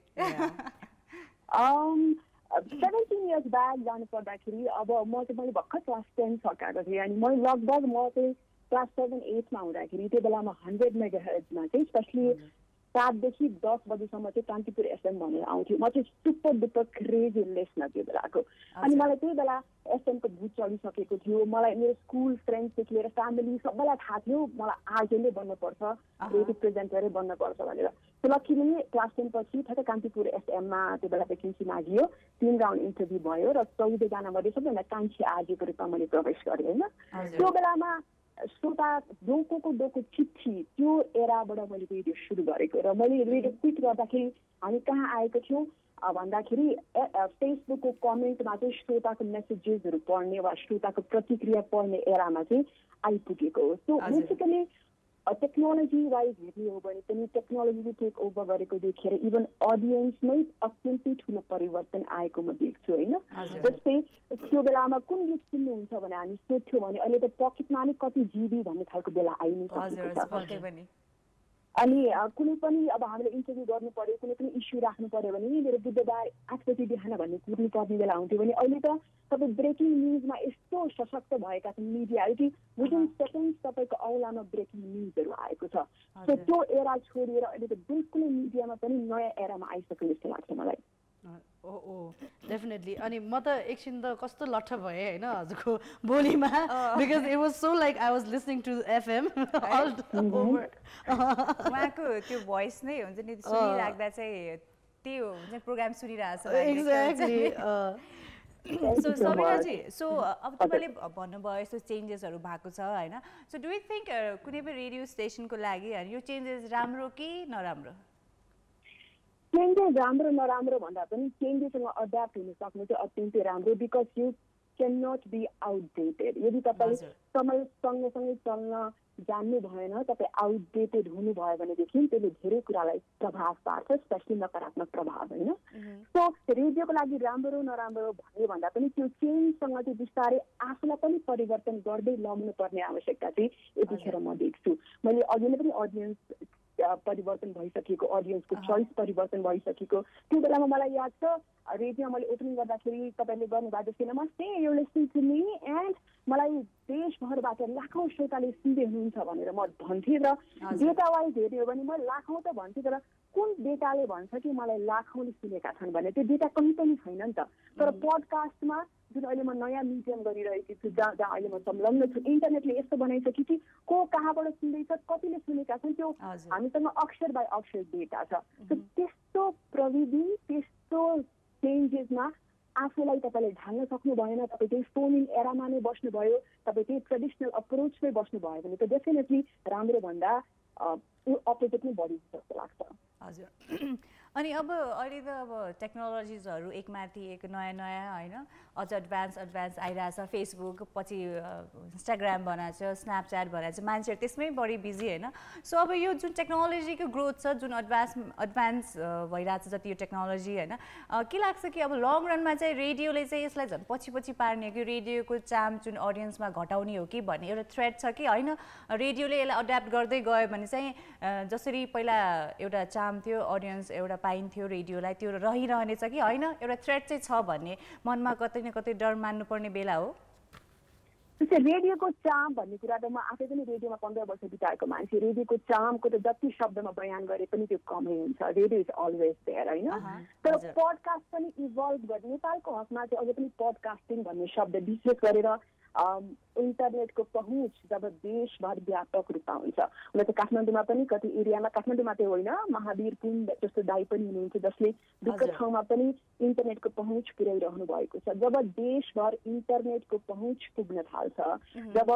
17 years ब्याक जानु पर्दाखेरि अब मैले भर्खर क्लास 10 सकाएको थिएँ अनि मैले लगभग म चाहिँ क्लास 7-8 मा हुँदाखेरि त्यो बेलामा 100 मेगाहर्जमा चाहिँ स्पेशली 7 देखि 10 बजेसम्म चाहिँ कान्तिपुर एफएम भनेर आउँथ्यो। म चाहिँ सुपर डुपर क्रेजी लिसनर त्यो बेलाको। अनि मलाई त्यही बेला एफएमको भूत चढिसकेको थियो। मलाई मेरो स्कुल फ्रेन्ड्सदेखि लिएर फ्यामिली सबैलाई थाहा थियो मलाई आजले बन्नुपर्छ, रेडियो प्रेजेन्टरै बन्नुपर्छ भनेर। त्यो लक्कीली क्लास 10 पछि ठ्याक्कै कान्तिपुर एफएममा त्यो बेला भ्याकेन्सी मागियो, 3 राउन्ड इन्टरभ्यू भयो र 14 जना मध्ये सबैभन्दा कान्छी आरजेको रूपमा मैले प्रवेश गरेँ होइन। त्यो बेलामा श्रोता डोको चिट्ठी त्यो एराबाट मैले रेडियो सुरु गरेको र मैले रेडियो क्विट गर्दाखेरि हामी कहाँ आएको थियौँ भन्दाखेरि फेसबुकको कमेन्टमा चाहिँ श्रोताको मेसेजेसहरू पढ्ने वा श्रोताको प्रतिक्रिया पढ्ने एरामा चाहिँ आइपुगेको हो। सो बेसिकली टेक्नोलोजी वाइज हेर्ने हो भने पनि टेक्नोलोजीले टेक ओभर गरेको देखेर इभन अडियन्समै अत्यन्तै ठुलो परिवर्तन आएको म देख्छु होइन। जस्तै त्यो बेलामा कुन गीत सुन्नुहुन्छ भने हामी सोध्थ्यौँ भने अहिले त पकेटमा नै कति जिबी भन्ने खालको बेला आइ नै सकेको छ। अनि कुनै पनि अब हामीले इन्टरभ्यू गर्नु पर्यो, कुनै पनि इस्यु राख्नु पर्यो भने मेरो बुधबार 8 बजी बिहान भन्ने कुर्नु पर्ने बेला हुन्थ्यो भने अहिले त तपाईँ ब्रेकिङ न्युजमा यस्तो सशक्त भएका छन् मिडियाहरू कि विदिन सेकेन्ड्स तपाईँको औलामा ब्रेकिङ न्युजहरू आएको छ। सो त्यो एरा छोडेर अहिले त बिल्कुलै मिडियामा पनि नयाँ एरामा आइसक्यो जस्तो लाग्छ मलाई। डेफिनेटली। अनि म त एकछिन त कस्तो लट्ठ भएँ होइन हजुरको बोलीमा, because it was so like I was listening to FM all over. उहाँको त्यो भोइस नै हुन्छ नि सुनिराख्दा चाहिँ त्यो हुन्छ प्रोग्राम सुनिरहेको छ। एक्ज्याक्टली। सो सबिनाजी, सो अब तपाईँले भन्नुभयो यस्तो चेन्जेसहरू भएको छ होइन। सो डु यु थिङ्क कुनै पनि रेडियो स्टेसनको लागि यो चेन्जेस राम्रो कि नराम्रो? चेन्जेस राम्रो नराम्रो भन्दा पनि चेन्जेससँग एड्याप्ट हुन सक्नु चाहिँ अत्यन्तै राम्रो because you can not be outdated. यदि तपाईँ समय सँगसँगै चल्न जान्नु भएन, तपाईँ आउटडेटेड हुनुभयो भनेदेखि त्यसले धेरै कुरालाई प्रभाव पार्छ, स्पेसली नकारात्मक प्रभाव होइन। सो रेडियोको लागि राम्रो नराम्रो भन्ने भन्दा पनि त्यो चेन्जसँग चाहिँ बिस्तारै आफूलाई पनि परिवर्तन गर्दै लग्नु पर्ने आवश्यकता चाहिँ यतिखेर म देख्छु। मैले अघि नै पनि अडियन्स परिवर्तन भइसकेको, अडियन्सको चोइस परिवर्तन भइसकेको त्यो बेलामा मलाई याद छ रेडियो मैले ओपनिङ गर्दाखेरि तपाईँले गर्नुभएको जस्तै नमस्ते you listening to me and मलाई देशभरबाट लाखौँ श्रोताले सुन्दै हुनुहुन्छ भनेर म भन्थेँ र डेटा वाइज हेर्ने हो भने म लाखौँ त भन्थेँ तर कुन डेटाले भन्छ कि मलाई लाखौँले सुनेका छन् भने त्यो डेटा कहीँ पनि छैन नि त। तर पोडकास्टमा जुन अहिले म नयाँ मिडियम गरिरहेकी छु जहाँ अहिले म संलग्न छु, इन्टरनेटले यस्तो बनाइसक्यो कि को कहाँबाट सुन्दैछ, कतिले सुनेका छन् त्यो हामीसँग अक्षर बाई अक्षर डेटा छ। त्यस्तो प्रविधि त्यस्तो चेन्जेसमा आफूलाई तपाईँले ढाल्न सक्नु भएन, तपाईँ त्यही फोन इन एरामा नै बस्नुभयो, तपाईँ त्यही ट्रेडिसनल अप्रोचमै बस्नुभयो भने त डेफिनेटली राम्रो भन्दा अपोजिट नै बढी जस्तो लाग्छ। हजुर। अनि अब अहिले त अब टेक्नोलोजिजहरू एकमाथि एक नयाँ नयाँ होइन अझ एडभान्स आइरहेछ। फेसबुक पछि इन्स्टाग्राम बनाएको छ, स्न्यापच्याट बनाएको छ, मान्छेहरू त्यसमै बढी बिजी होइन। सो अब यो जुन टेक्नोलोजीको ग्रोथ छ, जुन एडभान्स भइरहेको छ जति यो टेक्नोलोजी होइन, के लाग्छ कि अब लङ रनमा चाहिँ रेडियोले चाहिँ यसलाई झन् पछि पार्ने कि रेडियोको चाम जुन अडियन्समा घटाउने हो कि भन्ने एउटा थ्रेट छ कि होइन रेडियोले यसलाई एड्याप्ट गर्दै गयो भने चाहिँ जसरी पहिला एउटा चाम थियो, अडियन्स एउटा पाइन्थ्यो रेडियोलाई, त्यो रहिरहनेछ कि होइन एउटा थ्रेट चाहिँ छ भन्ने मनमा कतै न कतै डर मान्नुपर्ने बेला हो? जस्तै रेडियोको चाम भन्ने कुरा त म आफै पनि रेडियोमा 15 वर्ष बिताएको मान्छे, रेडियोको चामको त जति शब्दमा बयान गरे पनि त्यो कमै हुन्छ। रेडियो इज अलवेज देयर होइन। तर पडकास्ट पनि इभल्भ गर्ने नेपालको हकमा चाहिँ अझै पनि पडकास्टिङ भन्ने शब्द विशेष गरेर इन्टरनेटको पहुँच जब देशभर व्यापक रूपमा हुन्छ। हुन त काठमाडौँमा पनि कति एरियामा, काठमाडौँ मात्रै होइन महावीर कुण्ड जस्तो दाइ पनि हुनुहुन्छ जसले दुःख ठाउँमा पनि इन्टरनेटको पहुँच पुर्याइरहनु भएको छ। जब देशभर इन्टरनेटको पहुँच पुग्न थाल्छ, जब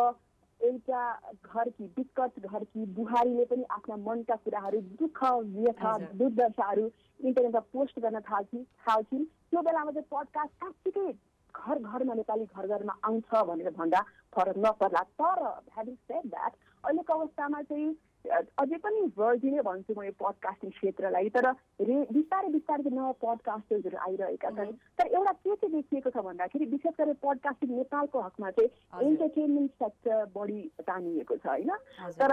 एउटा घरकी विकट घरकी बुहारीले पनि आफ्ना मनका कुराहरू दुःख व्यथा दुर्दशाहरू इन्टरनेटमा पोस्ट गर्न थाल्छिन् त्यो बेलामा चाहिँ पडकास्ट साँच्चीकै घर घरमा नेपाली घर घरमा आउँछ भनेर भन्दा फरक नपर्ला। तर ह्याभिङ सेड द्याट अहिलेको अवस्थामा चाहिँ अझै पनि भर्जिनै भन्छु म यो पडकास्टिङ क्षेत्रलाई, तर बिस्तारै चाहिँ नयाँ पडकास्टर्सहरू आइरहेका छन्। तर एउटा के चाहिँ देखिएको छ भन्दाखेरि विशेष गरेर पडकास्टिङ नेपालको हकमा चाहिँ इन्टरटेनमेन्ट सेक्टर बढी तानिएको छ होइन। तर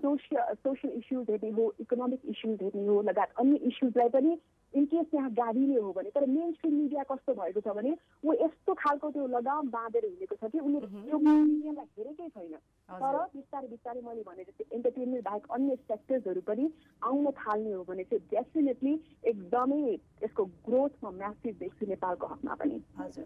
सोसियल इस्युज हेर्ने हो, इकोनोमिक इस्युज हेर्ने हो, लगायत अन्य इस्युजलाई पनि इनकेस यहाँ गाडिने हो भने, तर मेन स्ट्रिम मिडिया कस्तो भएको छ भने ऊ यस्तो खालको त्यो लगाम बाँधेर हिँडेको छ कि उनीहरू त्यो मिडियालाई हेरेकै छैन। तर बिस्तारै बिस्तारै मैले भने जस्तै एन्टरटेनमेन्ट बाहेक अन्य सेक्टर्सहरू पनि आउन थाल्ने हो भने चाहिँ डेफिनेटली एकदमै यसको ग्रोथमा म्यासिभ देख्छु नेपालको हकमा पनि। हजुर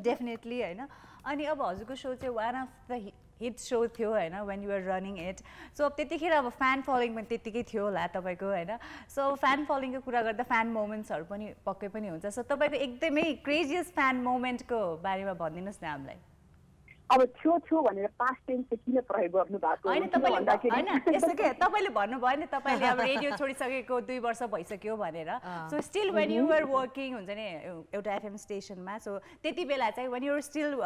डेफिनेटली होइन। अनि अब हजुरको सो चाहिँ one of the hit so थियो होइन when you're running it. So अब त्यतिखेर अब फ्यान फलोइङ पनि त्यत्तिकै थियो होला तपाईँको होइन। सो फ्यान फलोइङको कुरा गर्दा फ्यान मोमेन्ट्सहरू पनि पक्कै पनि हुन्छ। सो तपाईँको एकदमै क्रेजियस फ्यान मोमेन्टको बारेमा भनिदिनुहोस् न हामीलाई। अब थियो भनेर पास्ट टेन्स चाहिँ किन प्रयोग गर्नु भएको होइन तपाईँले होइन यस्तो के तपाईँले भन्नुभयो नि तपाईँले अब रेडियो छोडिसकेको 2 वर्ष भइसक्यो भनेर। So still when you are working हुन्छ नि एउटा एफएम स्टेसनमा, सो त्यति बेला चाहिँ when you're still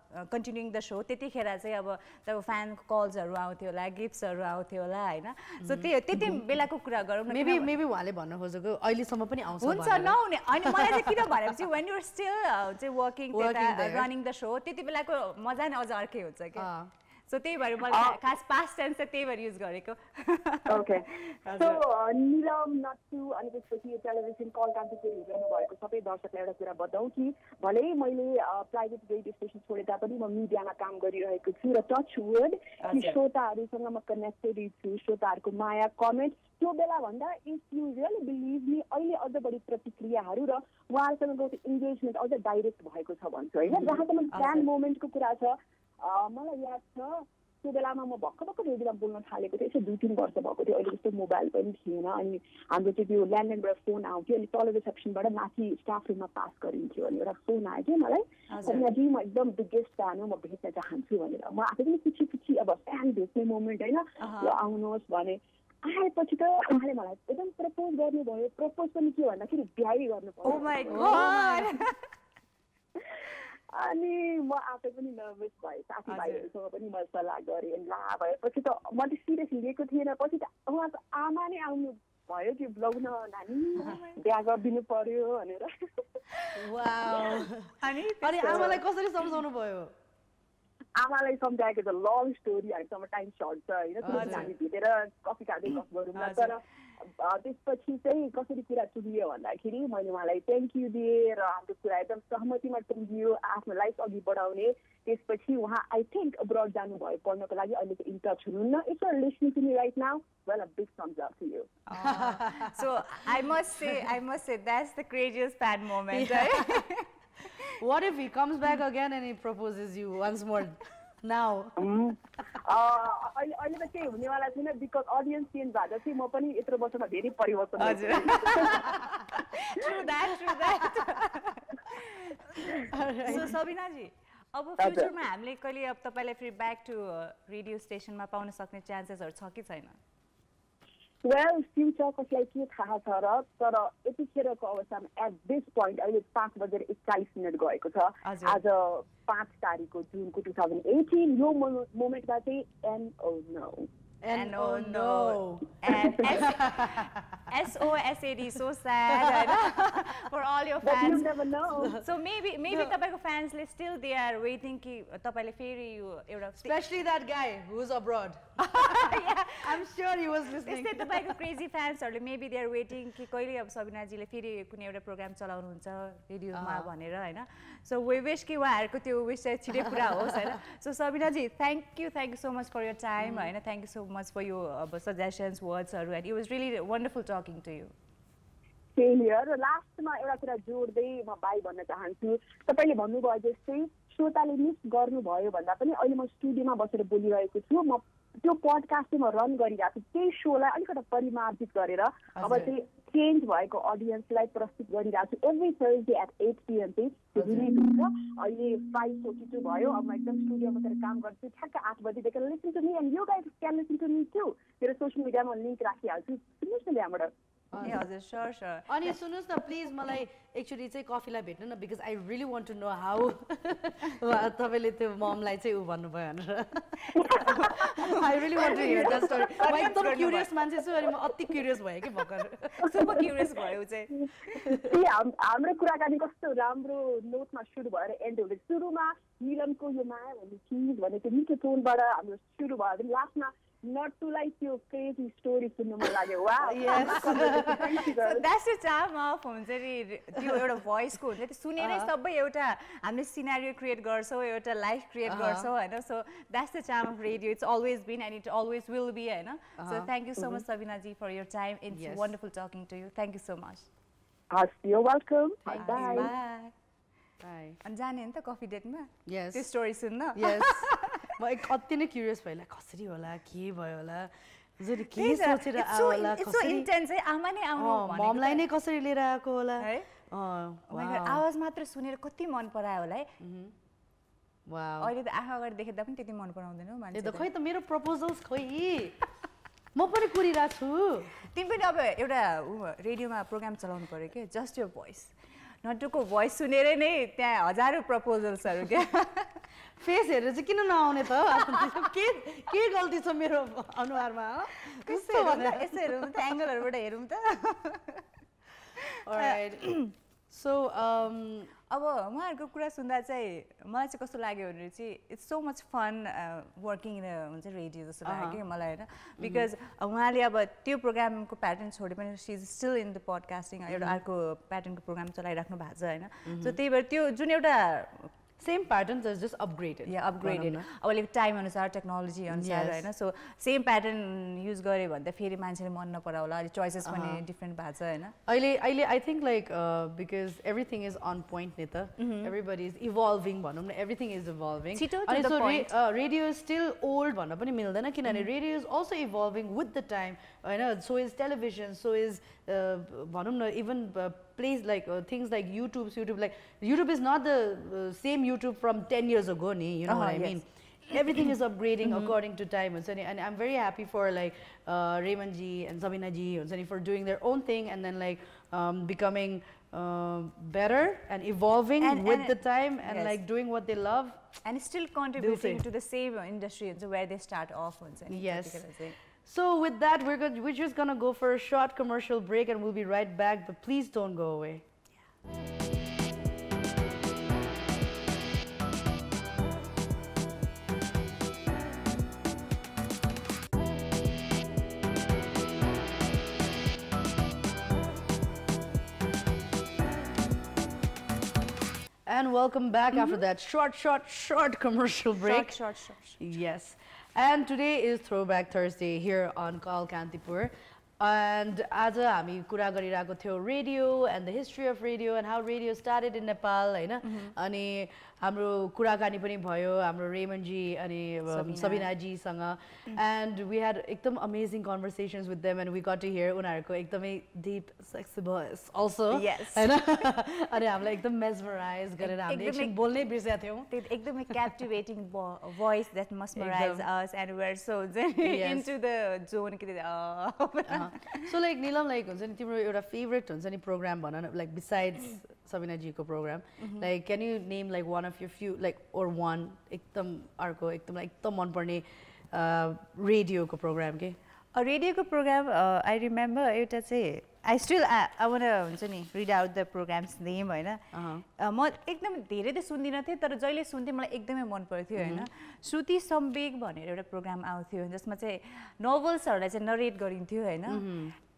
continuing the so त्यतिखेर चाहिँ अब तपाईँको फ्यान कल्सहरू आउँथ्यो होला, गिफ्ट्सहरू आउँथ्यो होला होइन। सो त्यति बेलाको कुरा गरौँ न। मेबी उहाँले भन्न खोजेको अहिलेसम्म पनि आउँछ हुन्छ नहुने होइन। मलाई चाहिँ किन भनेपछि वेन युआर स्टिल चाहिँ वर्किङ रनिङ द सो त्यति बेलाको मजा नै अझ अर्कै हुन्छ क्या। सो त्यही भएर मलाई खास पास्ट टेन्स चाहिँ त्यही भएर युज गरेको। ओके सो नीलम नट्टु अनि त्यसपछि टेलिभिजन कल कान्तिपुर हेर्नु भएको सबै दर्शकलाई एउटा कुरा बताउँ कि भलै मैले प्राइभेट रेडियो स्टेसन छोडे तापनि म मिडियामा काम गरिरहेको छु र टच वुड कि श्रोताहरूसँग म कनेक्टेड छु। श्रोताहरूको माया कमेन्ट त्यो बेला भन्दा if you really believe me अहिले अझ बढी प्रतिक्रियाहरू र उहाँहरूसँगको इन्गेजमेन्ट अझ डाइरेक्ट भएको छ भन्छु होइन। जहाँसम्म फ्यान मोमेन्टको कुरा छ मलाई याद छ त्यो बेलामा म भर्खर रेडियोमा बोल्न थालेको थिएँ। यसो 2-3 वर्ष भएको थियो। अहिले जस्तो मोबाइल पनि थिएन अनि हाम्रो चाहिँ त्यो ल्यान्डलाइनबाट फोन आउँथ्यो अनि तल रिसेप्सनबाट माथि स्टाफ रुममा पास गरिन्थ्यो अनि एउटा फोन आयो कि मलाई अनि अझै म एकदम बिगेस्ट फ्यान हो, म भेट्न चाहन्छु भनेर म आफै पनि पछि अब फ्यान भेट्ने मोमेन्ट होइन ल आउनुहोस् भने आएपछि त उहाँले मलाई एकदम प्रपोज गर्नुभयो। प्रपोज पनि के भन्दाखेरि बिहाई गर्नु पर्यो। अनि म आफै पनि नर्भस भएँ, साथीभाइहरूसँग पनि म सल्लाह गरेँ अनि ला भएपछि त मैले सिरियस लिएको थिएन। पछि त उहाँको आमा नै आउनु भयो कि ब्लाउन नानी बिहा गरिदिनु पर्यो भनेर। अनि आमालाई कसरी सम्झाउनु भयो? आमालाई सम्झाएको त लङ स्टोरी, हामीसँग टाइम सर्ट छ होइन। हामी भेटेर कफी खाँदै गफ गरौँ न। तर त्यसपछि चाहिँ कसरी कुरा टुङ्गियो भन्दाखेरि मैले उहाँलाई थ्याङ्क यू दिएँ र हाम्रो कुरा एकदम सहमतिमा टुङ्गियो आफ्नो लाइफ अघि बढाउने। त्यसपछि उहाँ आई थिङ्क अब्रड जानुभयो पढ्नको लागि। अहिले चाहिँ इन टच हुनुहुन्न। If you are listening to me right now well a big thumbs up to you. So I must say that's the craziest fan moment. Right? What if he comes back again and he proposes you once more now? अहिले त केही हुनेवाला छैन because audience change भएको चाहिँ म पनि यत्रो वर्षमा धेरै परिवर्तन हजुर। True that. So सबिनाजी अब फ्युचरमा हामीले कहिले अब तपाईँलाई फेरि ब्याक टु रेडियो स्टेसनमा पाउन सक्ने चान्सेसहरू छ कि छैन? वेल फ्युचर कसलाई के थाहा छ र तर यतिखेरको अवस्थामा एट दिस पोइन्ट अहिले 5:21 गएको छ। आज 5 तारिकको जुनको 2018 यो मोमेन्टमा चाहिँ And oh no. And SOSAD, so sad, right? For all your fans. But you never know. So maybe तपाईँको fansले still they are waiting कि तपाईँले फेरि यो एउटा especially that guy who's abroad. Yeah, I'm sure he was listening. त्यस्तै तपाईँको crazy fansहरूले maybe they are waiting कि कहिले अब सबिनाजीले फेरि कुनै एउटा प्रोग्राम चलाउनुहुन्छ रेडियोमा भनेर होइन। So we wish कि उहाँहरूको त्यो विश चाहिँ छिटै पुरा होस् होइन। So सबिनाजी thank you so much for your time होइन। Thank you so much for your suggestions, words, and it was really wonderful talking to you. Same here. लास्टमा एउटा कुरा जोड्दै म बाई भन्न चाहन्छु। तपाईँले भन्नुभयो जस्तै श्रोताले मिस गर्नुभयो भन्दा पनि अहिले म स्टुडियोमा बसेर बोलिरहेको छु। म त्यो पडकास्ट चाहिँ म रन गरिरहेको छु। त्यही सोलाई अलिकति परिमार्जित गरेर अब चाहिँ चेन्ज भएको अडियन्सलाई प्रस्तुत गरिरहेको छु। एभ्री थर्सडे एट 8 PM चाहिँ रिलिज हुन्छ। अहिले 5:42 भयो। अब म एकदम स्टुडियोमा बसेर काम गर्छु। ठ्याक्क 8 बजेदेखि listen to me and you guys can listen to me too. मेरो सोसियल मिडियामा लिङ्क राखिहाल्छु। सुन्नुहोस् न त्यहाँबाट। ए हजुर sure. अनि सुन्नुहोस् न प्लिज मलाई एक्चुअली चाहिँ कफीलाई भेट्नु न because I really want to know how तपाईँले त्यो ममलाई चाहिँ ऊ भन्नुभयो भनेर। I really want to hear that story. म एकदम क्युरियस मान्छे छु अनि म अति क्युरियस भएँ कि भर्खर। सुपर क्युरियस भयो चाहिँ। हाम्रो कुराकानी कस्तो राम्रो नोटमा सुरु भएर एन्ड हुँदै सुरुमा निलमको यो माया भन्ने चिज भन्ने त्यो मिठो टोनबाट हाम्रो सुरु भयो भने लास्टमा नटुलाई त्यो क्रेजी स्टोरी सुन्नु मन लाग्यो wow So that's the charm of हुन्छ नि त्यो एउटा भोइसको हुन्छ त्यो सुनेरै सबै एउटा हामीले सिनारियो क्रिएट गर्छौँ एउटा लाइफ क्रिएट गर्छौँ हैन so that's the charm of radio it's always been and it always will be हैन so thank you so much Sabina ji for your time it's wonderful talking to you thank you so much you're welcome bye bye Bye. अनि जाने नि त coffee डेटमा Yes. त्यो story सुन्न Yes. म अति नै क्युरियस भइला कसरी होला के भयो होला जति के सोचेर आयो होला it's so intense है आमा नै आउनु भनेको ममलाई नै कसरी लिएर आएको होला है आवाज मात्र सुनेर कति मन परायो होला है वाउ अहिले त आँखा अगाडि देख्दा पनि त्यति मन पराउँदैन मान्छे त्यो खै त मेरो प्रपोजल्स खोइ म पनि कुरिरहेको छु तिमी पनि अब एउटा रेडियोमा प्रोग्राम चलाउनु पर्यो के जस्ट योर भोइस नटुको भोइस सुनेरै नै त्यहाँ हजारौँ प्रपोजल्सहरू क्या फेस हेरेर चाहिँ किन नआउने त के गल्ती छ मेरो अनुहारमा कस्तो भन्दा यसो हेरौँ त एङ्गलहरूबाट हेरौँ त Alright. So अब उहाँहरूको कुरा सुन्दा चाहिँ मलाई चाहिँ कस्तो लाग्यो भने चाहिँ it's so much fun working in हुन्छ रेडियो जस्तो लाग्यो कि मलाई होइन बिकज उहाँले अब त्यो प्रोग्रामको प्याटर्न छोडे पनि she is still in the podcasting एउटा अर्को प्याटर्नको प्रोग्राम चलाइराख्नु भएको छ होइन सो त्यही भएर त्यो जुन एउटा same patterns is just upgraded. Yeah, upgraded. अब like time अनुसार technology अनुसार हैन so same pattern use गरे भन्दा फेरि मान्छेले मन नपरा होला अलि choices पनि different भएको छ हैन अहिले I think like because everything is on point नि त everybody is evolving भनौं न everything is evolving अनि so radio is still old भन्न पनि मिल्दैन किनभने radio is also evolving with the time हैन so is television so is भनौं न even plays like things like YouTube like YouTube is not the same YouTube from 10 years ago you know what I mean everything is upgrading according to time and I'm very happy for like Raymond ji and Sabina ji for doing their own thing and then like becoming better and evolving with the time and like doing what they love and still contributing to the same industry where they start off yes. So with that, we're just gonna go for a short commercial break and we'll be right back, but please don't go away. And welcome back after that short commercial break. Short. Yes. And today is Throwback Thursday here on Call Kantipur. And आज हामी कुरा गरिरहेको थियौ radio and the history of radio and how radio started in Nepal हैन अनि हाम्रो कुराकानी पनि भयो हाम्रो Raymond ji अनि Sabina ji सँग and we had एकदम amazing conversations with them and we got to hear उनीहरुको एकदमै deep sexy voice also yes हैन अनि हामीलाई एकदम mesmerize गरेर हामीले एकछिन बोल्नै बिर्सेका थियौ एकदमै captivating voice that mesmerized us and we're so into the zone So like Neelum like हुन्छ नि तिम्रो एउटा favorite हुन्छ नि program भन न like besides Sabina ji ko program like can you name like one of your few like or one एकदम अर्को एकदम like एकदम मन पर्ने radio को program के radio को program I remember एउटा चाहिँ I want to हुन्छ नि read out the program's name हैन म एकदम धेरै त सुन्दिन थिए तर जहिले सुन्थे मलाई एकदमै मन पर्थ्यो हैन श्रुति सम्वेग भनेर एउटा प्रोग्राम आउँथ्यो जसमा चाहिँ नोभल्सहरुलाई चाहिँ नरेट गरिन्थ्यो हैन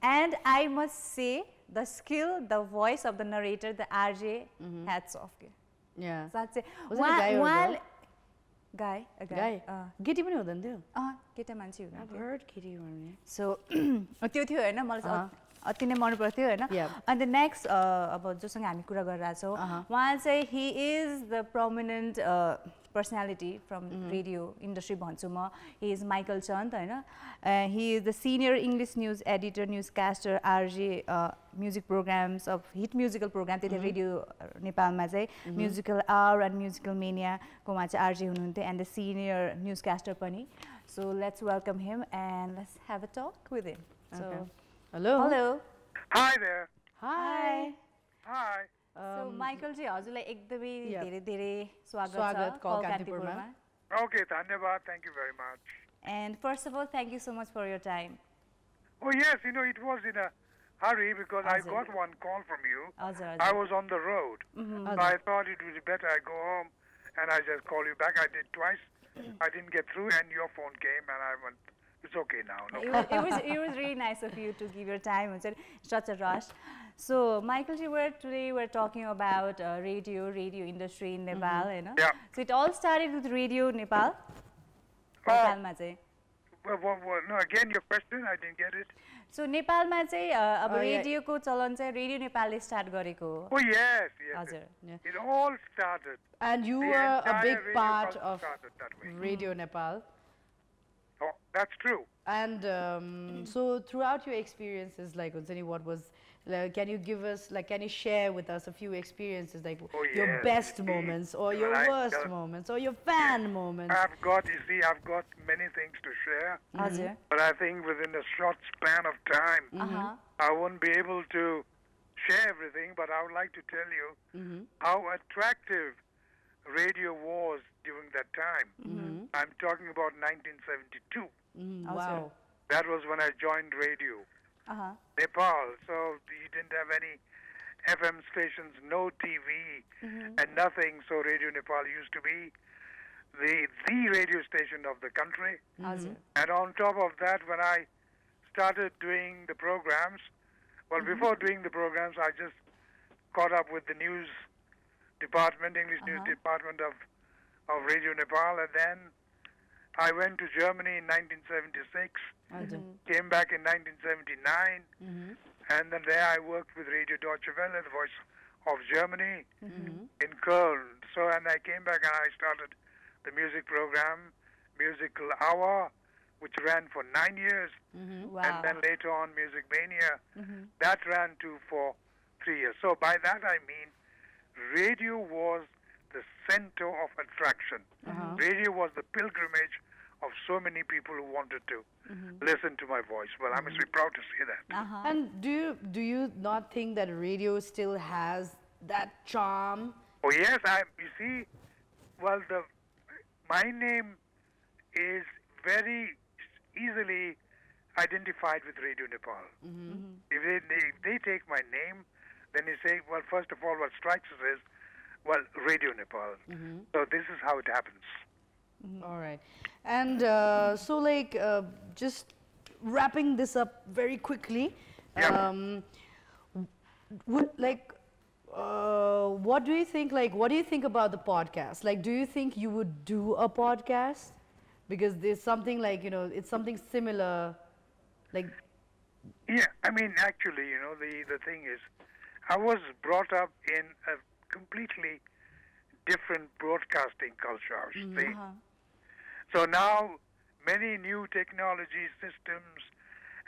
and I must say the skill the voice of the narrator the RJ hats off yeah साच्चै guy केटी पनि हुँदैन थियो केटा मान्छे हुनुहुन्थ्यो I've heard केटी भन्ने so त्यो थियो हैन मलाई अति नै मन पर्थ्यो हैन and the next अब जोसँग हामी कुरा गरिरहेका छौं उहाँ चाहिँ he is the prominent personality from radio industry भन्छु म he is Michael Chand हैन he is the senior English news editor newscaster RJ music programs of hit musical program त्यति radio नेपालमा चाहिँ musical hour and musical mania को मा चाहिँ RJ हुनुहुन्थ्यो and the senior newscaster पनि so let's welcome him and let's have a talk with him so hello hi there hi so Michael ji हजुरलाई एकदमै धेरै धेरै स्वागत छ Call Kantipurma okay dhanyawad thank you very much and first of all thank you so much for your time oh yes you know it was in a hurry because I got one call from you I was on the road so I thought it was better I go home and I just call you back I did twice I didn't get through and your phone came and I went it's okay now. No it was really nice of you to give your time in such a rush. So, Michael, today we're talking about radio industry in Nepal, you know? Yeah. So, it all started with Radio Nepal. Nepalma चाहिँ. Well, no, again, your question, I didn't get it. So, नेपालमा चाहिँ अब रेडियोको चलन चाहिँ radio नेपालले start गरेको हो. Oh, yes. हजुर. It all started. And you were a big part of Radio Nepal. Oh, that's true. And so throughout your experiences, like what was, can you give us, like, can you share with us a few experiences, like your best moments or your worst moments or your fan moments? I've got many things to share. But I think within a short span of time, I won't be able to share everything, but I would like to tell you how attractive radio was during that time. I'm talking about 1972. Wow. That was when I joined radio. Nepal, so you didn't have any FM stations, no TV, and nothing. So Radio Nepal used to be the radio station of the country. And on top of that, when I started doing the programs, well, before doing the programs, I just caught up with the news department, English news department of Radio Nepal, and then I went to Germany in 1976, came back in 1979, and then there I worked with Radio Deutsche Welle, the voice of Germany, in Köln. So, and I came back and I started the music program, Musical Hour, which ran for 9 years, and then later on Music Mania, that ran for 3 years. So by that I mean radio was the center of attraction. Radio was the pilgrimage of so many people who wanted to listen to my voice. Well, I must be proud to say that. And do you not think that radio still has that charm? Oh yes, you see, well, my name is very easily identified with Radio Nepal. If they take my name, then you say, well, first of all, what strikes us is, well, Radio Nepal. So this is how it happens. All right. And so, like, just wrapping this up very quickly, what do you think, like, what do you think about the podcast? Like, do you think you would do a podcast? Because there's something like, it's something similar, like... Yeah, I mean, actually, the thing is, I was brought up in a completely different broadcasting culture, I should say. So now, many new technology systems,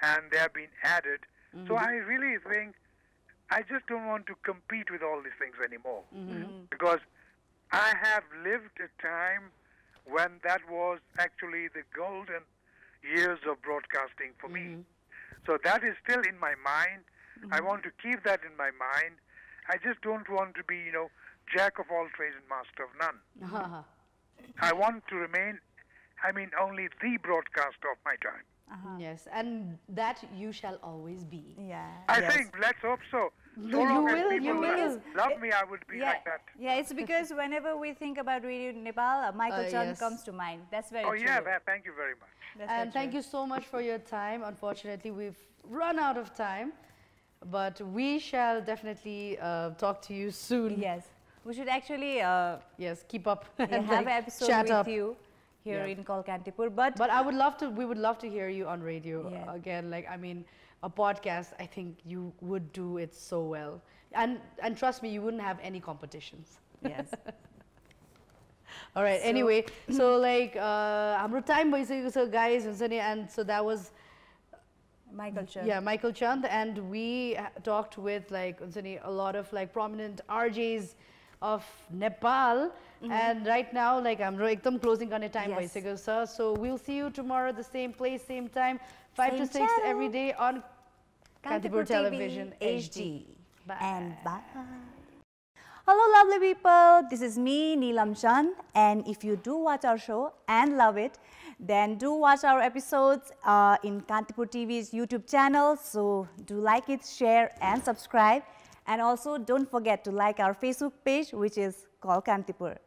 and they have been added. So I really think, I just don't want to compete with all these things anymore. Because I have lived a time when that was actually the golden years of broadcasting for me. So that is still in my mind. I want to keep that in my mind. I just don't want to be, jack of all trades and master of none. I want to remain, only the broadcaster of my time. Yes, and that you shall always be. Yeah. I think, let's hope so. So long as people love me, I would be like that. Yeah, it's because whenever we think about Radio Nepal, Michael Chand comes to mind. That's very true. Oh yeah, thank you very much. And thank you so much for your time. Unfortunately, we've run out of time, but we shall definitely talk to you soon. Yes, we should actually keep up and have an episode with you here in Call Kantipur. But I would love to. We would love to hear you on radio again. Like, a podcast, I think you would do it so well. And trust me, you wouldn't have any competitions. Yes. All right, anyway, so like, हाम्रो time भइसकेको छ guys, and so that was Michael Chand. Yeah, Michael Chand, and we talked with like a lot of like prominent RJs of Nepal, and right now like हाम्रो एकदम closing गर्ने time भइसकेको छ. So we'll see you tomorrow, the same place, same time, 5 to 6 every day on Kantipur Television HD. Bye. And bye. Hello lovely people, this is me, Neelum Chand, and if you do watch our show and love it, then do watch our episodes in Kantipur TV's YouTube channel. So do like it, share and subscribe, and also don't forget to like our Facebook page, which is Call Kantipur.